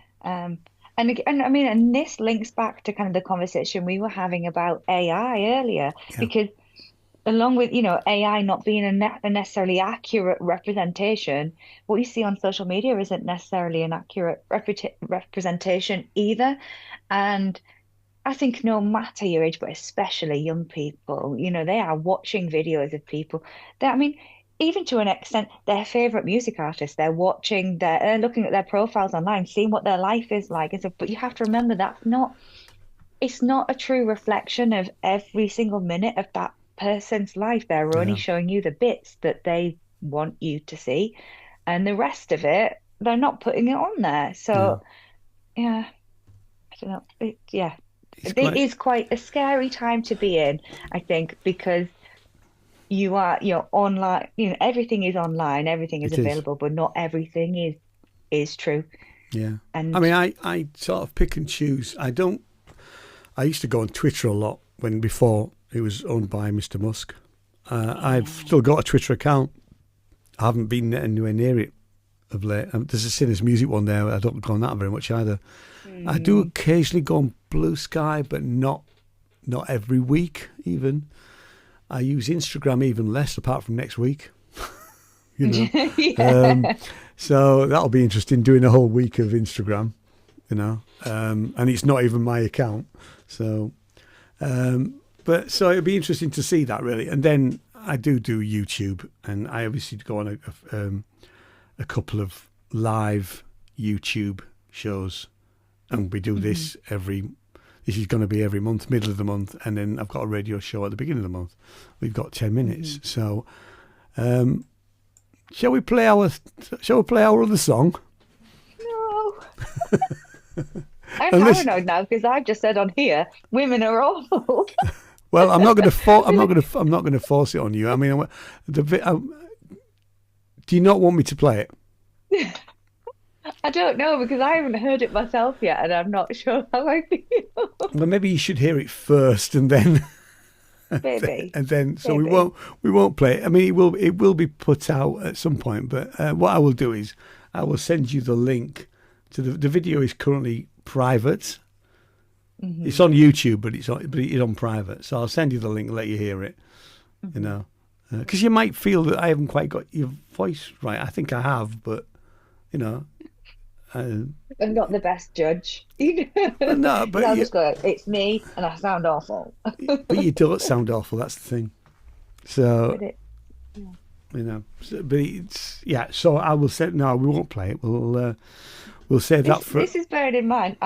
I mean, and this links back to kind of the conversation we were having about AI earlier, because along with, AI not being a necessarily accurate representation, what you see on social media isn't necessarily an accurate representation either. And I think no matter your age, but especially young people, they are watching videos of people that, I mean, even to an extent, their favorite music artists, they're watching, they're looking at their profiles online, seeing what their life is like. And so, but you have to remember it's not a true reflection of every single minute of that person's life. They're only showing you the bits that they want you to see, and the rest of it, they're not putting it on there. So, I don't know. It is quite a scary time to be in, I think, because you're online, everything is online, everything is available, but not everything is true. Yeah. And I mean, I sort of pick and choose. I used to go on Twitter a lot before it was owned by Mr. Musk. I've still got a Twitter account. I haven't been anywhere near it of late. There's a Sinners Music one there. I don't go on that very much either. I do occasionally go on Blue Sky, but not every week even. I use Instagram even less, apart from next week. So that'll be interesting, doing a whole week of Instagram, and it's not even my account. So, so it'll be interesting to see that, really. And then I do YouTube, and I obviously go on a couple of live YouTube shows, and we do this This is going to be every month, middle of the month, and then I've got a radio show at the beginning of the month. We've got 10 minutes. So, shall we play our other song? No. I'm paranoid now, because I've just said on here, women are awful. Well, I'm not going to force it on you. I mean, do you not want me to play it? I don't know, because I haven't heard it myself yet, and I'm not sure how I feel. Well, maybe you should hear it first, and then, Maybe. and then. So we won't play it. I mean, it will be put out at some point. But what I will do is I will send you the link to the video. Is currently private. It's on YouTube, but it's on private. So I'll send you the link and let you hear it. Because you might feel that I haven't quite got your voice right. I think I have, but I'm not the best judge. No, but I'll just go, it's me, and I sound awful. But you don't sound awful. That's the thing. So, but it's So I will say no. We won't play it. We'll save that for. This is bearing in mind.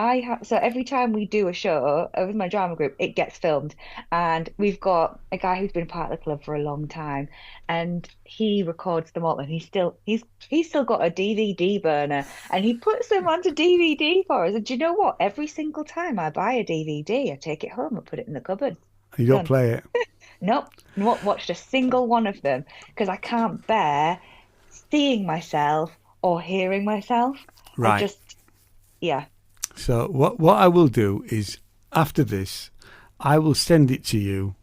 So every time we do a show with my drama group, it gets filmed, and we've got a guy who's been part of the club for a long time, and he records them all, and he's still got a DVD burner, and he puts them onto DVD for us. And do you know what? Every single time I buy a DVD, I take it home and put it in the cupboard. You don't play it? Nope. Not watched a single one of them, because I can't bear seeing myself or hearing myself. Right. Yeah. So what I will do is, after this, I will send it to you,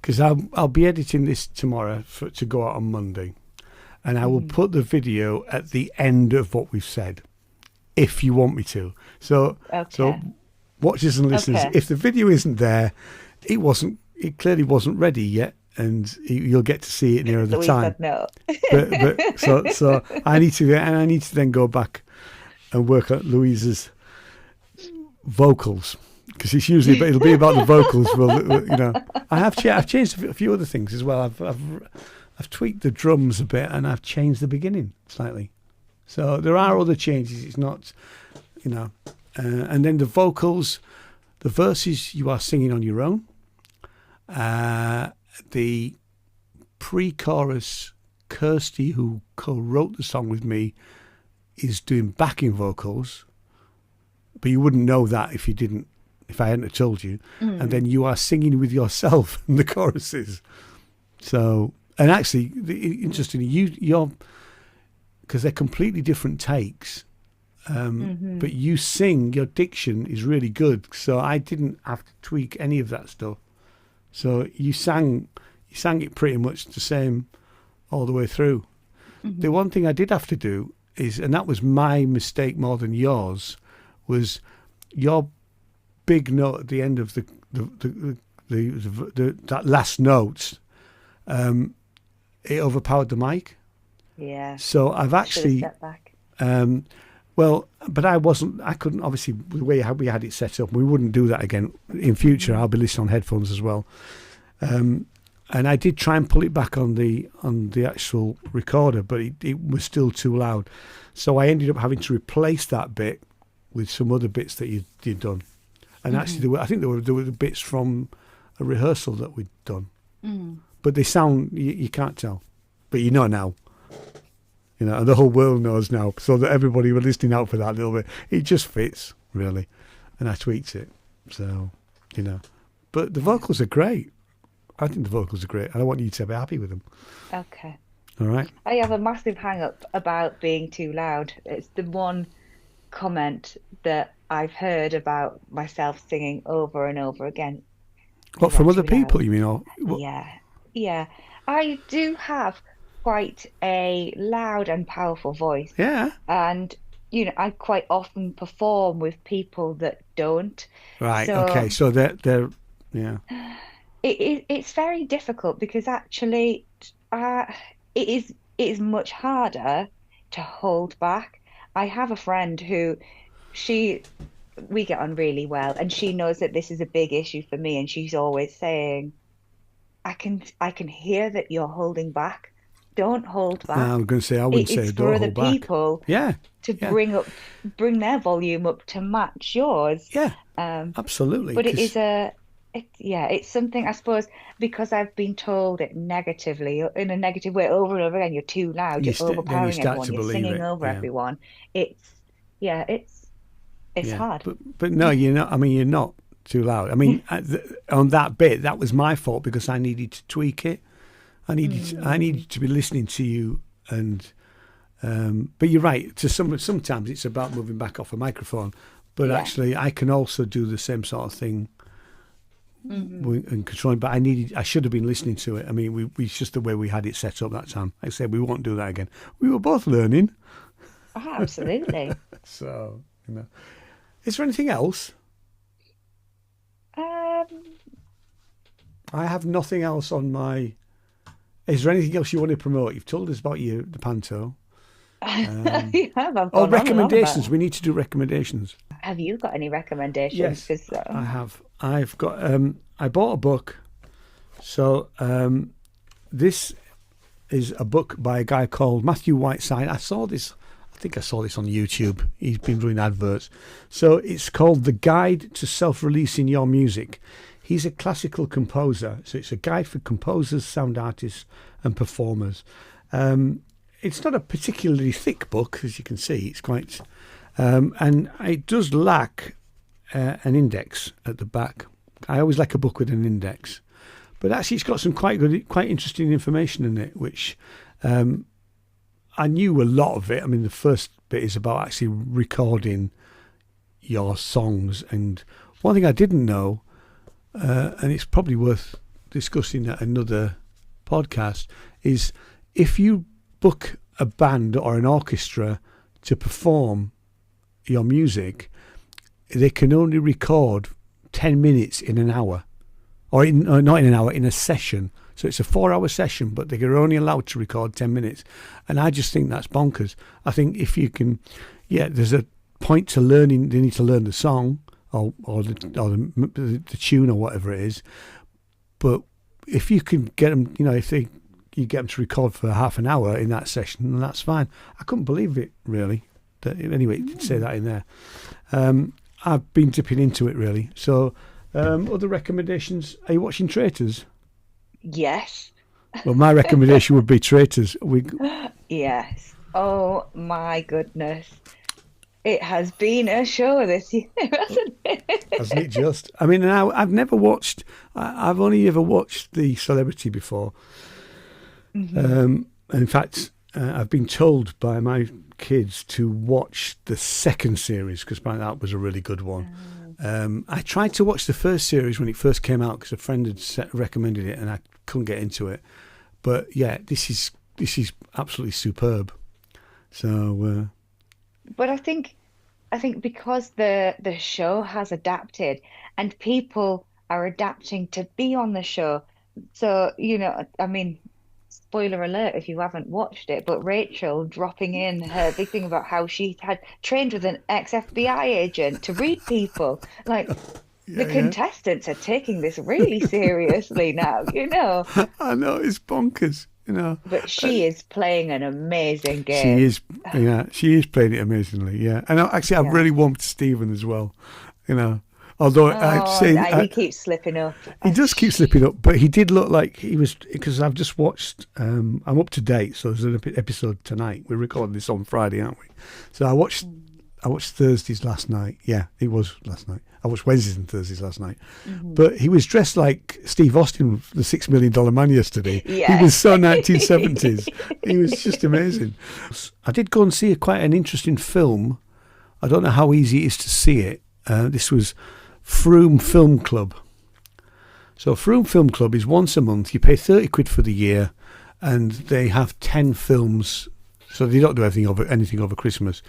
because I'll be editing this tomorrow to go out on Monday, and I will put the video at the end of what we've said, if you want me to. So watchers and listeners, if the video isn't there, it clearly wasn't ready yet. you'll get to see it nearer the Louisa time. said no. but so I need to then go back and work on Louisa's vocals, because it's usually it'll be about the vocals. Well, I've changed a few other things as well. I've tweaked the drums a bit, and I've changed the beginning slightly. So there are other changes. It's not, and then the vocals, the verses you are singing on your own. The pre-chorus, Kirsty, who co-wrote the song with me, is doing backing vocals, but you wouldn't know that if I hadn't told you. And then you are singing with yourself in the choruses. So, and actually, interestingly, you're because they're completely different takes. But you sing, your diction is really good. So I didn't have to tweak any of that stuff. So you sang it pretty much the same all the way through. The one thing I did have to do is, and that was my mistake more than yours, was your big note at the end of that last note. It overpowered the mic. Yeah. So I've actually stepped back. Well, but I couldn't, obviously, the way we had it set up, we wouldn't do that again. In future, I'll be listening on headphones as well. And I did try and pull it back on the actual recorder, but it was still too loud. So I ended up having to replace that bit with some other bits that you'd done. And actually, I think there were the bits from a rehearsal that we'd done. But they sound, you can't tell. But you know now. And the whole world knows now, so that everybody were listening out for that little bit. It just fits, really. And I tweaked it. So, But the vocals are great. I think the vocals are great. And I want you to be happy with them. Okay. All right. I have a massive hang-up about being too loud. It's the one comment that I've heard about myself singing over and over again. What, from other people, you mean? Or what? Yeah. I do have quite a loud and powerful voice. Yeah. And, I quite often perform with people that don't. Right, So, okay. So they're yeah. It's very difficult because actually it is much harder to hold back. I have a friend who we get on really well, and she knows that this is a big issue for me, and she's always saying, I can hear that you're holding back. Don't hold back. I'm going to say, I wouldn't say don't hold back. It's for other people bring their volume up to match yours. Yeah, absolutely. But it's something, I suppose, because I've been told it negatively, in a negative way over and over again. You're too loud. You're overpowering everyone. You're singing over everyone. It's hard. But no, you're not. I mean, you're not too loud. I mean, on that bit, that was my fault because I needed to tweak it. I needed to be listening to you, and but you're right. Sometimes it's about moving back off a microphone, but actually I can also do the same sort of thing and controlling. But I should have been listening to it. I mean, it's just the way we had it set up that time. Like I said, we won't do that again. We were both learning. Oh, absolutely. So is there anything else? I have nothing else on my. Is there anything else you want to promote? You've told us about the panto. Recommendations. We need to do recommendations. Have you got any recommendations? Yes, I have. I've got. I bought a book. So this is a book by a guy called Matthew Whiteside. I think I saw this on YouTube. He's been doing adverts. So it's called The Guide to Self-Releasing Your Music. He's a classical composer, so it's a guide for composers, sound artists, and performers. It's not a particularly thick book, as you can see. It's quite, and it does lack an index at the back. I always like a book with an index, but actually, it's got some quite interesting information in it, which I knew a lot of it. I mean, the first bit is about actually recording your songs, and one thing I didn't know. And it's probably worth discussing at another podcast, is if you book a band or an orchestra to perform your music, they can only record 10 minutes in an hour, or not in an hour, in a session, So it's a 4-hour session, but they're only allowed to record 10 minutes. And I just think that's bonkers. I think if you can, there's a point to learning. They need to learn the song or the tune or whatever it is. But if you can get them, you get them to record for half an hour in that session, then that's fine. I couldn't believe it, really. Anyway, you did say that in there. I've been dipping into it, really. So, other recommendations? Are you watching Traitors? Yes. Well, my recommendation would be Traitors. Yes. Oh, my goodness. It has been a show this year, hasn't it? Hasn't it just? I mean, now I've never watched. I've only ever watched the Celebrity before. In fact, I've been told by my kids to watch the second series because that was a really good one. I tried to watch the first series when it first came out because a friend had recommended it, and I couldn't get into it. But yeah, this is absolutely superb. So. But I think because the show has adapted and people are adapting to be on the show. So, I mean, spoiler alert if you haven't watched it, but Rachel dropping in her big thing about how she had trained with an ex-FBI agent to read people. Like, the contestants are taking this really seriously now, I know, it's bonkers. But she is playing an amazing game. She is playing it amazingly, yeah. And actually, I've really warmed to Stephen as well, Although I'd say he keeps slipping up. He does keep slipping up, but he did look like he was, because I've just watched. I'm up to date, so there's an episode tonight. We're recording this on Friday, aren't we? So I watched Thursdays last night. Yeah, it was last night. I watched Wednesdays and Thursdays last night. But he was dressed like Steve Austin, the $6 Million Man yesterday. Yes. He was so 1970s. He was just amazing. I did go and see quite an interesting film. I don't know how easy it is to see it. This was Frome Film Club. So Frome Film Club is once a month. You pay £30 for the year, and they have 10 films. So they don't do anything over Christmas.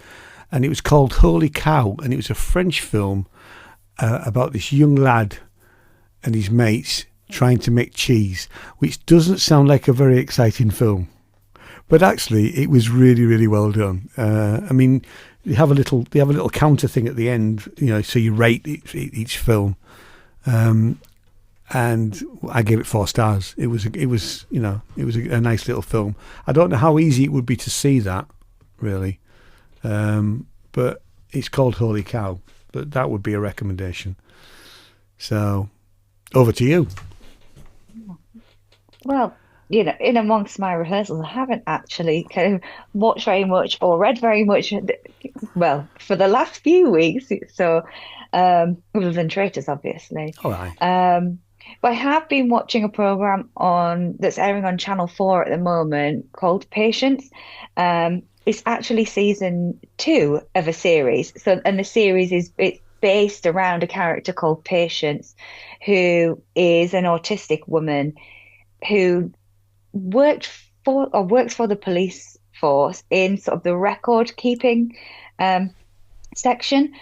And it was called Holy Cow, and it was a French film about this young lad and his mates trying to make cheese, which doesn't sound like a very exciting film, but actually it was really, really well done. I mean, they have a little counter thing at the end, so you rate each film, and I gave it 4 stars. It was a nice little film. I don't know how easy it would be to see that, really. But it's called Holy Cow. But that would be a recommendation. So, over to you. Well, in amongst my rehearsals, I haven't actually kind of watched very much or read very much, well, for the last few weeks. So, other than Traitors, obviously. All right. But I have been watching a program that's airing on Channel 4 at the moment called Patience. It's actually season 2 of a series. And the series it's based around a character called Patience, who is an autistic woman who works for the police force in sort of the record keeping section,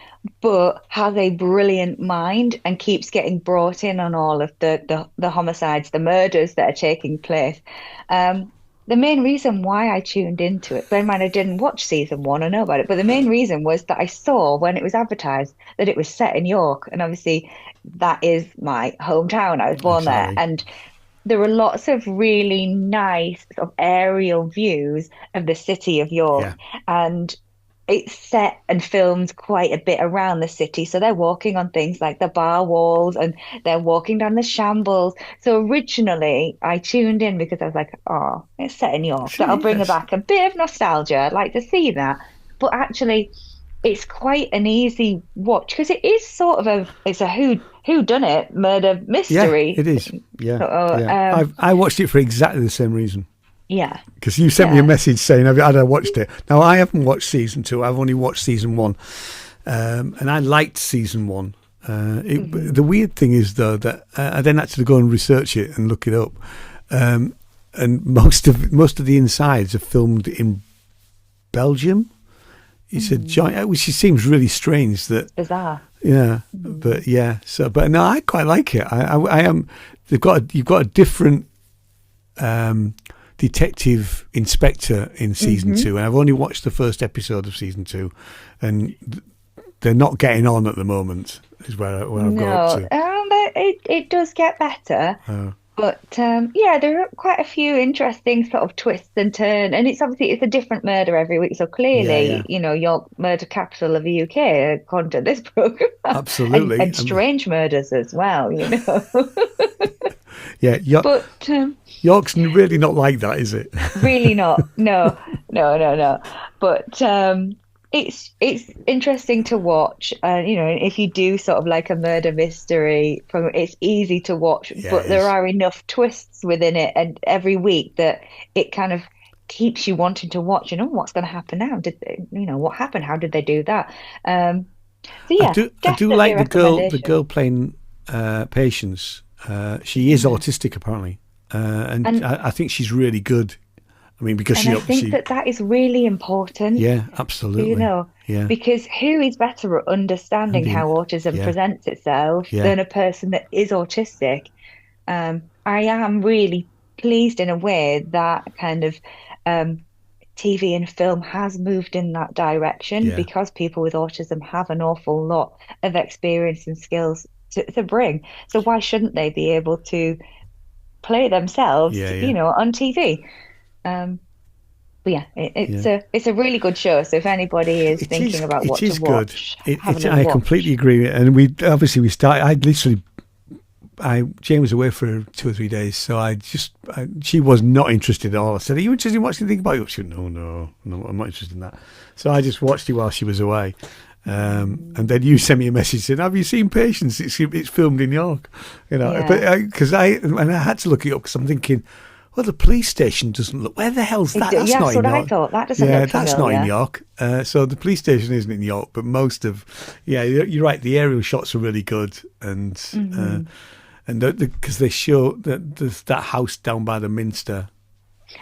but has a brilliant mind and keeps getting brought in on all of the homicides, the murders that are taking place. The main reason why I tuned into it, bear in mind I didn't watch season 1, I know about it, but the main reason was that I saw when it was advertised that it was set in York, and obviously that is my hometown. I was born there, and there were lots of really nice sort of aerial views of the city of York, and it's set and filmed quite a bit around the city. So they're walking on things like the bar walls and they're walking down the shambles. So originally I tuned in because I was like, oh, it's set in York. That'll bring back a bit of nostalgia. I'd like to see that. But actually, it's quite an easy watch because it is sort of it's a whodunit murder mystery. Yeah, it is. Yeah. So, I watched it for exactly the same reason. Yeah. Because you sent me a message saying, had I watched it? Now, I haven't watched season 2. I've only watched season 1. And I liked season 1. The weird thing is, though, that I then had to go and research it and look it up. And most of the insides are filmed in Belgium. It's a giant, which seems really strange. Bizarre. Yeah. But no, I quite like it. I am. You've got a different detective inspector in season 2, and I've only watched the first episode of season 2, and they're not getting on at the moment. Is where I've got up to. It does get better. But there are quite a few interesting sort of twists and turns, and it's a different murder every week. So clearly, York murder capital of the UK, according to this program. Absolutely, and strange murders as well. Yeah, but York's really not like that, is it? Really not. No. But it's interesting to watch. If you do sort of like a murder mystery, it's easy to watch. But there are enough twists within it, and every week that it kind of keeps you wanting to watch. What's going to happen now? What happened? How did they do that? So yeah, I do like the girl playing Patience. She is autistic apparently, and I think she's really good. I mean, because I think that is really important. Yeah, absolutely. Because who is better at understanding how autism presents itself than a person that is autistic? I am really pleased in a way that kind of TV and film has moved in that direction because people with autism have an awful lot of experience and skills to bring. So why shouldn't they be able to play themselves, on TV? It's a really good show. So if anybody is thinking about what to watch, I completely agree. And we started. Jane was away for 2 or 3 days, so she was not interested at all. I said, "Are you interested in watching anything about it?" She said, "No, I'm not interested in that." So I just watched it while she was away. And then you sent me a message saying, "Have you seen Patience? It's filmed in York." But because I had to look it up because I'm thinking, well, the police station doesn't look. Where the hell's that? That's not in York. I thought. That doesn't look familiar. That's not in York. So the police station isn't in York, but most of, you're right. The aerial shots are really good, and because they show that there's that house down by the Minster,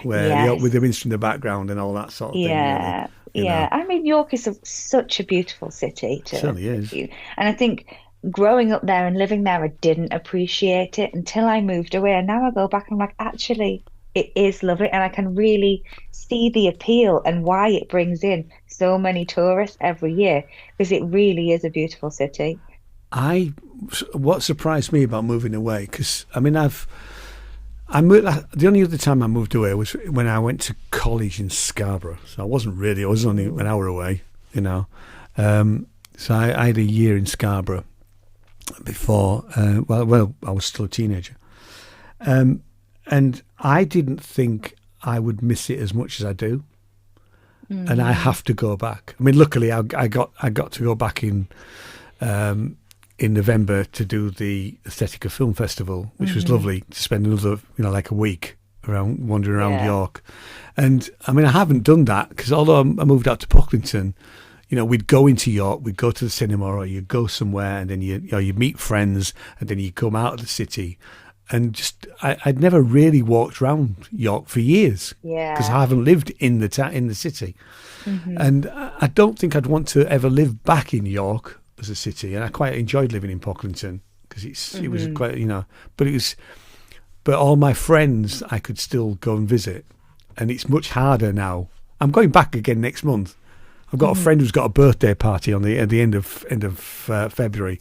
where with the Minster in the background and all that sort of thing. Yeah. I mean, York is such a beautiful city. It certainly is. And I think growing up there and living there, I didn't appreciate it until I moved away. And now I go back and I'm like, actually, it is lovely. And I can really see the appeal and why it brings in so many tourists every year, because it really is a beautiful city. What surprised me about moving away, because I mean, the only other time I moved away was when I went to college in Scarborough. So I was only an hour away, So I had a year in Scarborough before, I was still a teenager. And I didn't think I would miss it as much as I do. And I have to go back. I mean, luckily I got to go back in November to do the Aesthetica Film Festival, which was lovely, to spend another, like a week wandering around York. And I mean, I haven't done that because although I moved out to Pocklington, we'd go into York, we'd go to the cinema, or you'd go somewhere, and then you meet friends, and then you come out of the city. And I'd never really walked around York for years because I haven't lived in the city. And I don't think I'd want to ever live back in York as a city. And I quite enjoyed living in Pocklington because it was quite, but all my friends I could still go and visit. And it's much harder now. I'm going back again next month. I've got a friend who's got a birthday party at the end of February.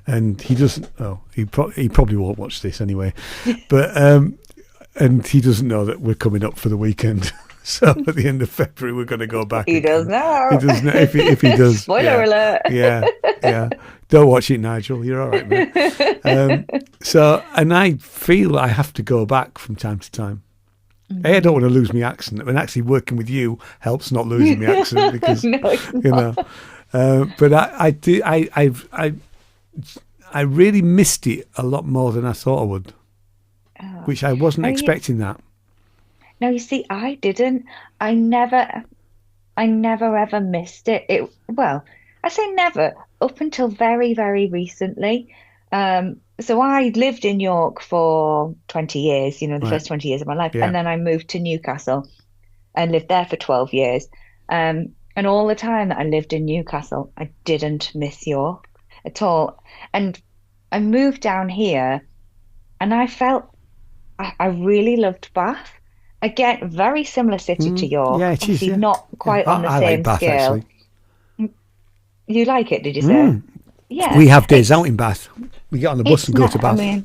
And he doesn't. Oh, he probably won't watch this anyway. But and he doesn't know that we're coming up for the weekend. So at the end of February, we're going to go back. He does now. He does know if he does. Spoiler alert. Yeah. Don't watch it, Nigel. You're all right, man. And I feel I have to go back from time to time. I don't want to lose my accent. I mean, actually, working with you helps not losing my accent because But I do. I really missed it a lot more than I thought I would, which I wasn't expecting that. No, you see, I didn't. I never ever missed it. Well, I say never, up until very, very recently. So I lived in York for 20 years, the first 20 years of my life. Yeah. And then I moved to Newcastle and lived there for 12 years. And all the time that I lived in Newcastle, I didn't miss York at all. And I moved down here and I felt I really loved Bath. Again, very similar city to York. Yeah, it is. Obviously Yeah. not quite Yeah. on the I same like Bath scale. actually. You like it, did you say? Yeah. We have days out in Bath. We get on the bus It's and go not, to Bath. I mean,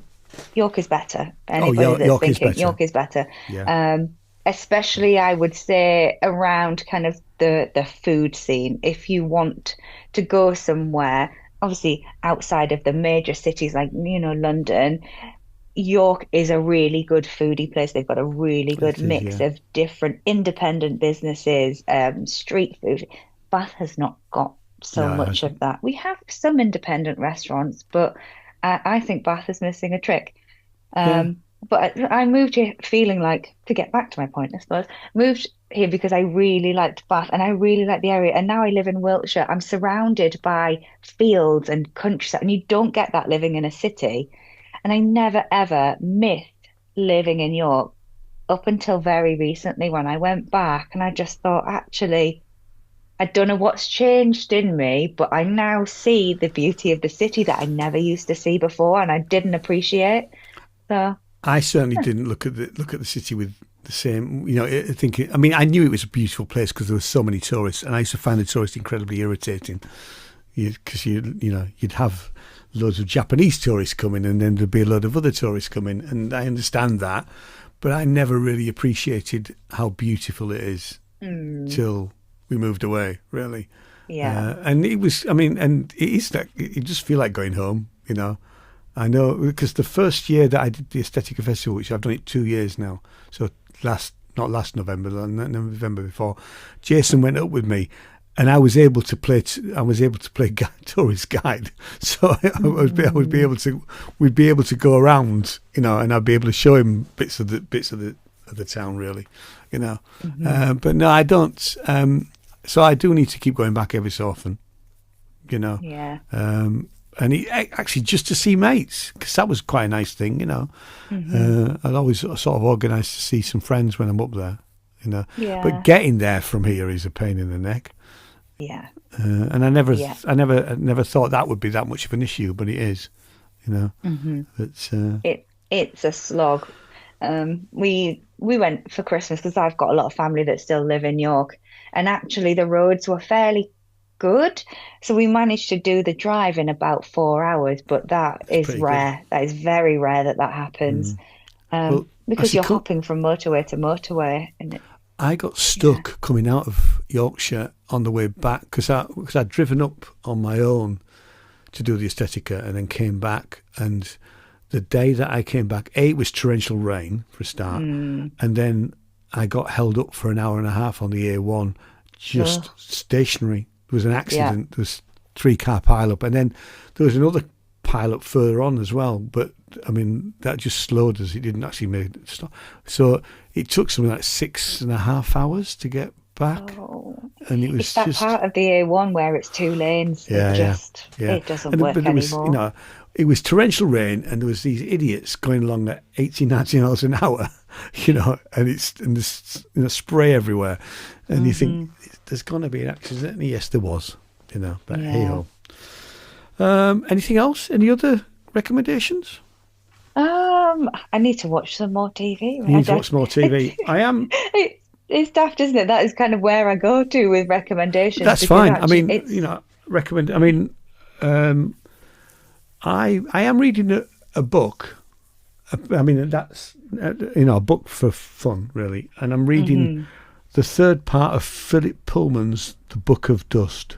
York is better. Oh, Anybody that's York is thinking better. York is better. Yeah. Especially I would say around kind of the food scene. If you want to go somewhere, obviously outside of the major cities like, London, York is a really good foodie place. They've got a really good It is, mix yeah. of different independent businesses, street food. Bath has not got so No, it much hasn't. of that. We have some independent restaurants, but I think Bath is missing a trick. Yeah. But I moved here feeling like, to get back to my point, I suppose, moved here because I really liked Bath and I really liked the area. And now I live in Wiltshire. I'm surrounded by fields and countryside, and you don't get that living in a city. And I never ever missed living in York up until very recently when I went back and I just thought, actually, I don't know what's changed in me, but I now see the beauty of the city that I never used to see before and I didn't appreciate. So I certainly didn't look at the city with the same, thinking. I mean, I knew it was a beautiful place because there were so many tourists, and I used to find the tourists incredibly irritating. Because you'd have loads of Japanese tourists coming, and then there'd be a load of other tourists coming, and I understand that, but I never really appreciated how beautiful it is till we moved away. Really, yeah. and it was. I mean, and it is that you just feel like going home. I know, because the first year that I did the Aesthetica Festival, which I've done it 2 years now, so not last November, November before, Jason went up with me, and I was able to play. Tourist guide, so we'd be able to go around, and I'd be able to show him bits of the town, really, But no, I don't. So I do need to keep going back every so often, Yeah. And actually just to see mates, because that was quite a nice thing, I'd always sort of organise to see some friends when I'm up there, Yeah. But getting there from here is a pain in the neck. Yeah. And I never thought that would be that much of an issue, but it is, It's a slog. We went for Christmas because I've got a lot of family that still live in York, and actually the roads were fairly good, so we managed to do the drive in about 4 hours. But that is rare. That is very rare that happens, because you're hopping from motorway to motorway, and I got stuck coming out of Yorkshire on the way back because I'd driven up on my own to do the Aesthetica and then came back. And the day that I came back, it was torrential rain for a start, and then I got held up for an hour and a half on the A1, just stationary. There was an accident. There was 3-car pile-up, and then there was another pile-up further on as well. But I mean, that just slowed us. It didn't actually make it stop. So it took something like 6.5 hours to get back, and it was it's that just part of the A1 where it's 2 lanes. It doesn't work anymore. It was torrential rain, and there was these idiots going along at 80, 90 miles an hour, and there's spray everywhere, and you think there's going to be an accident. And yes, there was, but hey ho. Anything else? Any other recommendations? I need to watch some more TV. You need to watch more TV. I am. It's daft, isn't it? That is kind of where I go to with recommendations. That's fine. Recommend. I mean, I am reading a book. I mean, that's a book for fun, really. And I'm reading the third part of Philip Pullman's The Book of Dust.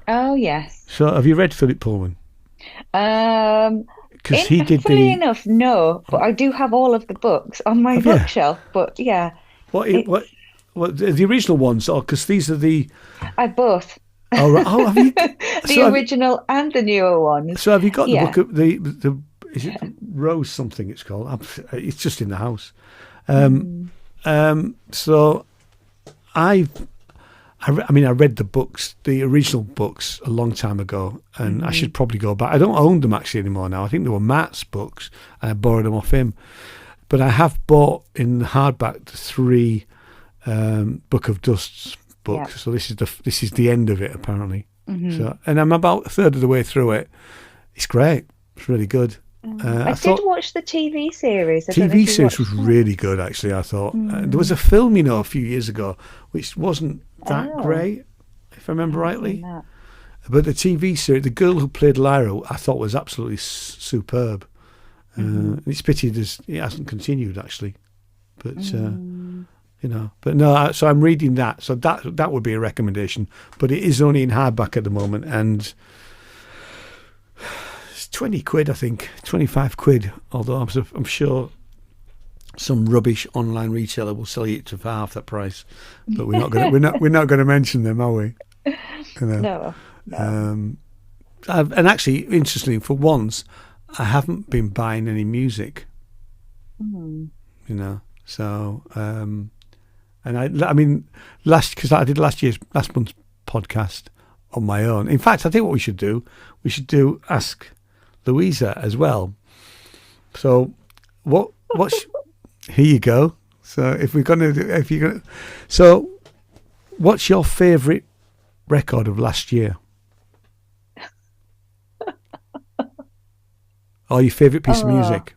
Oh yes. So, have you read Philip Pullman? Because he did Funny enough, no, but I do have all of the books on my bookshelf. But yeah. What the original ones? Or because these are the. I both. Oh, right. Have you? The original and the newer ones. So have you got the book of the is it Rose something it's called? It's just in the house. So I read the books, the original books, a long time ago, and I should probably go back. I don't own them actually anymore now. I think they were Matt's books, and I borrowed them off him. But I have bought in hardback the 3 Book of Dust's books. Yep. So this is the end of it apparently. So, and I'm about a third of the way through it. It's great. It's really good. I did watch the TV series. TV series was really good, actually, I thought. There was a film, a few years ago, which wasn't that great, if I remember rightly. But the TV series, the girl who played Lyra, I thought was absolutely superb. It's pity it hasn't continued, actually. But, but no, so I'm reading that. So that would be a recommendation. But it is only in hardback at the moment, and it's 20 quid, I think, 25 quid. Although I'm sure some rubbish online retailer will sell it for half that price. But we're not going to mention them, are we? No. And actually, interestingly, for once, I haven't been buying any music. So and I mean, because I did last month's podcast on my own. In fact, I think what we should do ask Louisa as well. So here you go. So so what's your favourite record of last year? Or your favourite piece of music?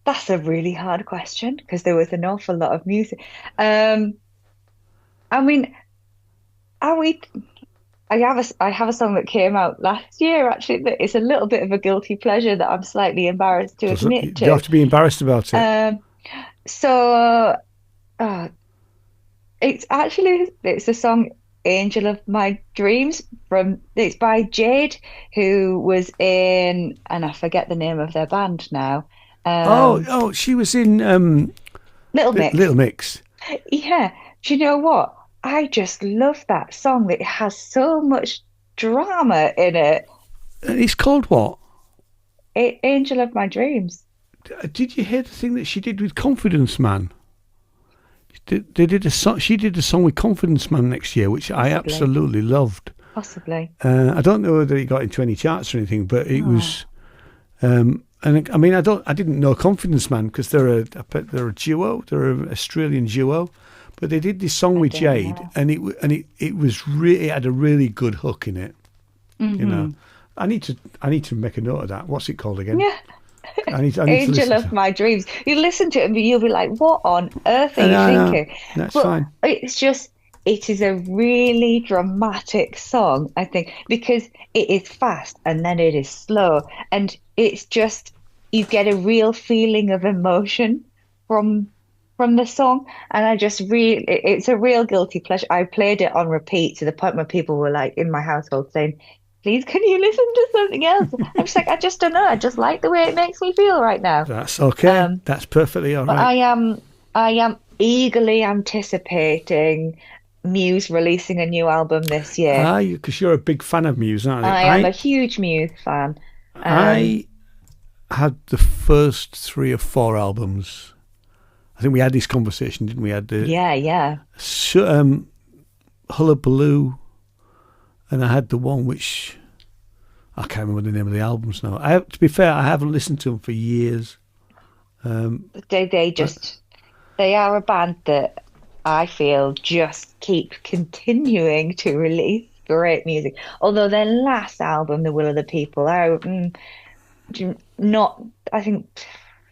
That's a really hard question because there was an awful lot of music. I mean, I have a song that came out last year, actually, that is a little bit of a guilty pleasure that I'm slightly embarrassed to admit to. You have to be embarrassed about it. It's a song, Angel of My Dreams, it's by Jade, who was in, and I forget the name of their band now. She was in Little Mix. Little Mix. Yeah. Do you know what? I just love that song. It has so much drama in it. It's called what? Angel of My Dreams. Did you hear the thing that she did with Confidence Man? They did a song. She did a song with Confidence Man next year, which I absolutely loved. Possibly. I don't know whether it got into any charts or anything, but it was. And I mean, I didn't know Confidence Man because they're a duo. They're an Australian duo, but they did this song with Jade, and it was really, it had a really good hook in it. I need to make a note of that. What's it called again? Yeah. I need Angel of My Dreams. You listen to it and you'll be like, what on earth are you thinking? That's fine. It is a really dramatic song, I think, because it is fast and then it is slow. And it's just, you get a real feeling of emotion from the song. And it's a real guilty pleasure. I played it on repeat to the point where people were like in my household saying, please, can you listen to something else? I'm just like, I just don't know. I just like the way it makes me feel right now. That's okay. That's perfectly all right. But I am eagerly anticipating Muse releasing a new album this year. Because you're a big fan of Muse, aren't you? I am a huge Muse fan. I had the first 3 or 4 albums. I think we had this conversation, didn't we? Yeah. Hullabaloo. And I had the one which I can't remember the name of the albums now. To be fair, I haven't listened to them for years. They are a band that I feel just keep continuing to release great music. Although their last album, The Will of the People, I think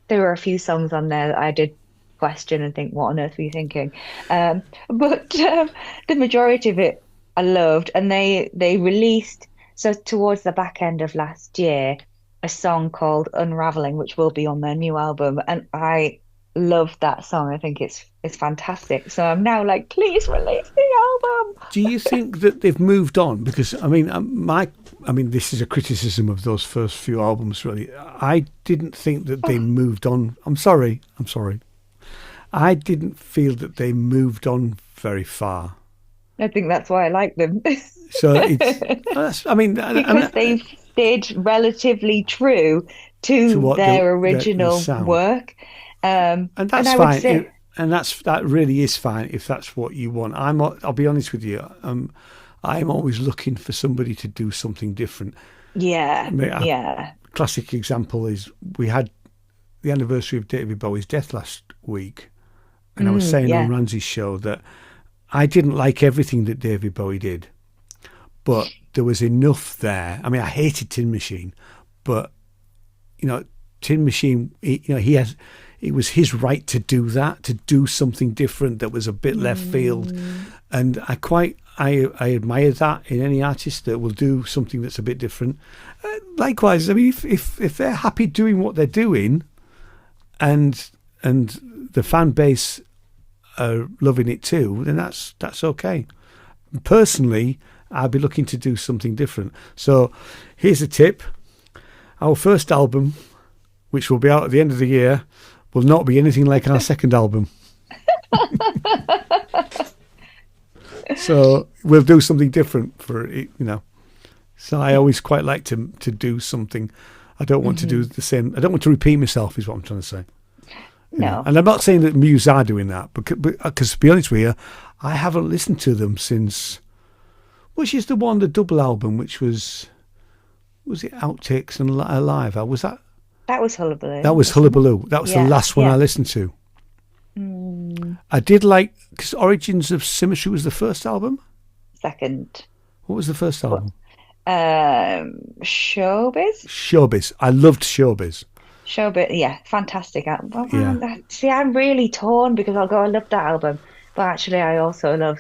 there were a few songs on there that I did question and think, what on earth were you thinking? But the majority of it I loved, and they released, so towards the back end of last year, a song called Unravelling, which will be on their new album, and I love that song. I think it's fantastic. So I'm now like, please release the album. Do you think that they've moved on? Because I mean, this is a criticism of those first few albums. Really, I didn't think that they moved on. I'm sorry. I didn't feel that they moved on very far. I think that's why I like them. So it's, because they've stayed relatively true to their original work, and that's fine. That really is fine if that's what you want. I'll be honest with you. I'm always looking for somebody to do something different. Yeah. Classic example is we had the anniversary of David Bowie's death last week, and I was saying on Ramsey's show that I didn't like everything that David Bowie did, but there was enough there. I mean, I hated Tin Machine, but Tin Machine, it was his right to do that, to do something different that was a bit left field, and I admire that in any artist that will do something that's a bit different. Likewise, I mean, if they're happy doing what they're doing, and the fan base are loving it too, then that's okay. Personally, I'll be looking to do something different. So here's a tip. Our first album, which will be out at the end of the year, will not be anything like our second album. So we'll do something different for it, So I always quite like to do something. I don't want to do the same. I don't want to repeat myself, is what I'm trying to say. No. And I'm not saying that Muse are doing that, because to be honest with you, I haven't listened to them since, which is the double album, which was it Outtakes and Alive? Was that? That was Hullabaloo. That was Hullabaloo. That was the last one I listened to. I did like, because Origins of Symmetry was the first album. Second. What was the first album? Showbiz. I loved Showbiz. Showbiz, yeah, fantastic album. Well, see, I'm really torn because I love that album, but actually I also love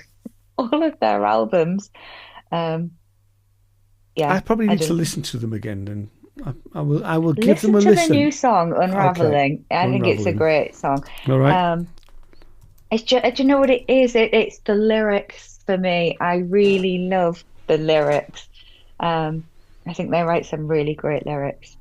all of their albums. I probably need to listen to them again, and I will give them a listen. Listen to the new song, Unravelling. Okay. I think it's a great song. All right. It's just, do you know what it is? It's the lyrics for me. I really love the lyrics. I think they write some really great lyrics.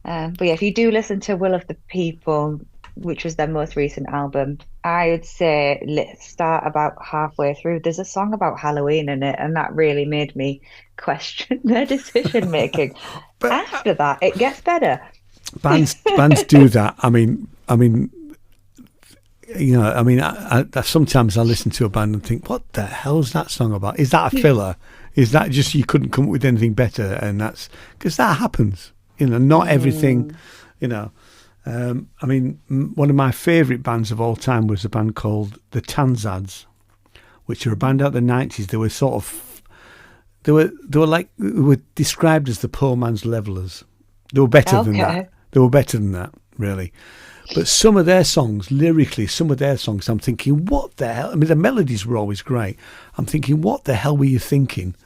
But yeah, if you do listen to Will of the People, which was their most recent album, I would say let's start about halfway through. There's a song about Halloween in it, and that really made me question their decision making. But after that, it gets better. Bands do that. I mean, sometimes I listen to a band and think, what the hell's that song about? Is that a filler? Is that just you couldn't come up with anything better? And that's because that happens. Not everything. One of my favourite bands of all time was a band called the Tanzads, which are a band out of the 90s. They were sort of, they were described as the poor man's Levellers. They were better than that. They were better than that, really. But some of their songs, lyrically, I'm thinking, what the hell? I mean, the melodies were always great. I'm thinking, what the hell were you thinking,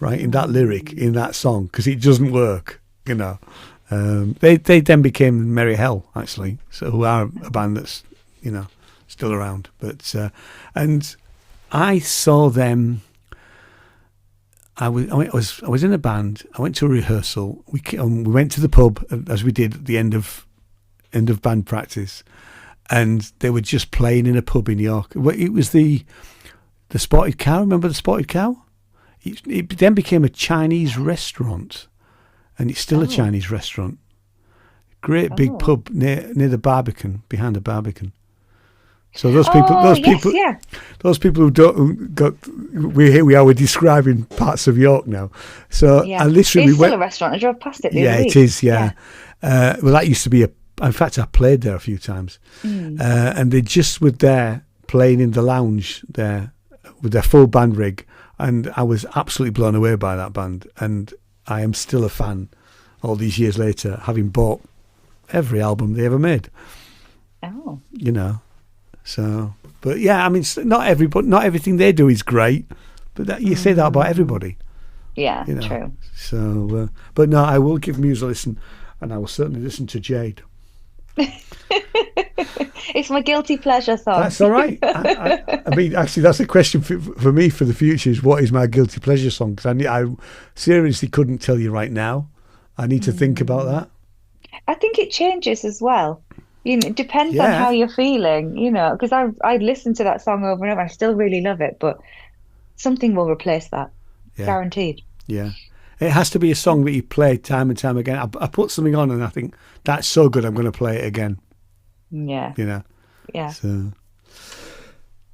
right, in that lyric, in that song? Because it doesn't work, They then became Merry Hell, actually, so who are a band that's, still around. But and I saw them. I was in a band. I went to a rehearsal. We went to the pub, as we did at the end of band practice, and they were just playing in a pub in York. It was the Spotted Cow. Remember the Spotted Cow? It then became a Chinese restaurant, and it's still a Chinese restaurant. Great big pub near the Barbican, behind the Barbican. So those people who we're describing parts of York now. So I literally went. It's still a restaurant. I drove past it the other week. It is. Yeah. Well, that used to be in fact, I played there a few times, and they just were there playing in the lounge there with their full band rig, and I was absolutely blown away by that band, and I am still a fan all these years later, having bought every album they ever made. Oh, So, but yeah, I mean, not everything they do is great, but you say that about everybody. Yeah, true. So, but no, I will give Muse a listen, and I will certainly listen to Jade. It's my guilty pleasure song. That's all right. I mean, actually, that's a question for me for the future: is what is my guilty pleasure song? Because I seriously couldn't tell you right now. I need to think about that. I think it changes as well. It depends on how you're feeling. Because I listened to that song over and over. I still really love it, but something will replace that, guaranteed. Yeah. It has to be a song that you play time and time again. I put something on and I think, that's so good, I'm going to play it again. Yeah. Yeah. So,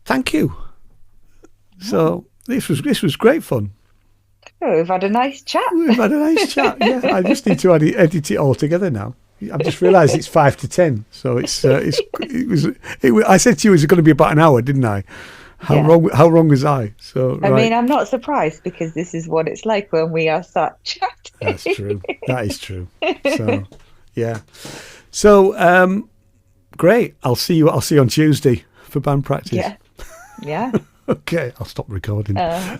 thank you. So, this was great fun. Oh, we've had a nice chat. Yeah. I just need to edit it all together now. I've just realised it's 5 to 10. So, I said to you, it was going to be about an hour, didn't I? How Yeah. wrong? How wrong was I? So I right, mean, I'm not surprised because this is what it's like when we are sat chatting. that's true. That is true. So yeah. So great. I'll see you on Tuesday for band practice. Yeah. Yeah. Okay, I'll stop recording. Uh,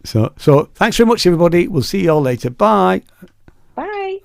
So thanks very much, everybody. We'll see you all later. Bye. bye.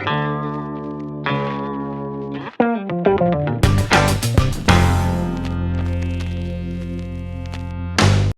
Bye.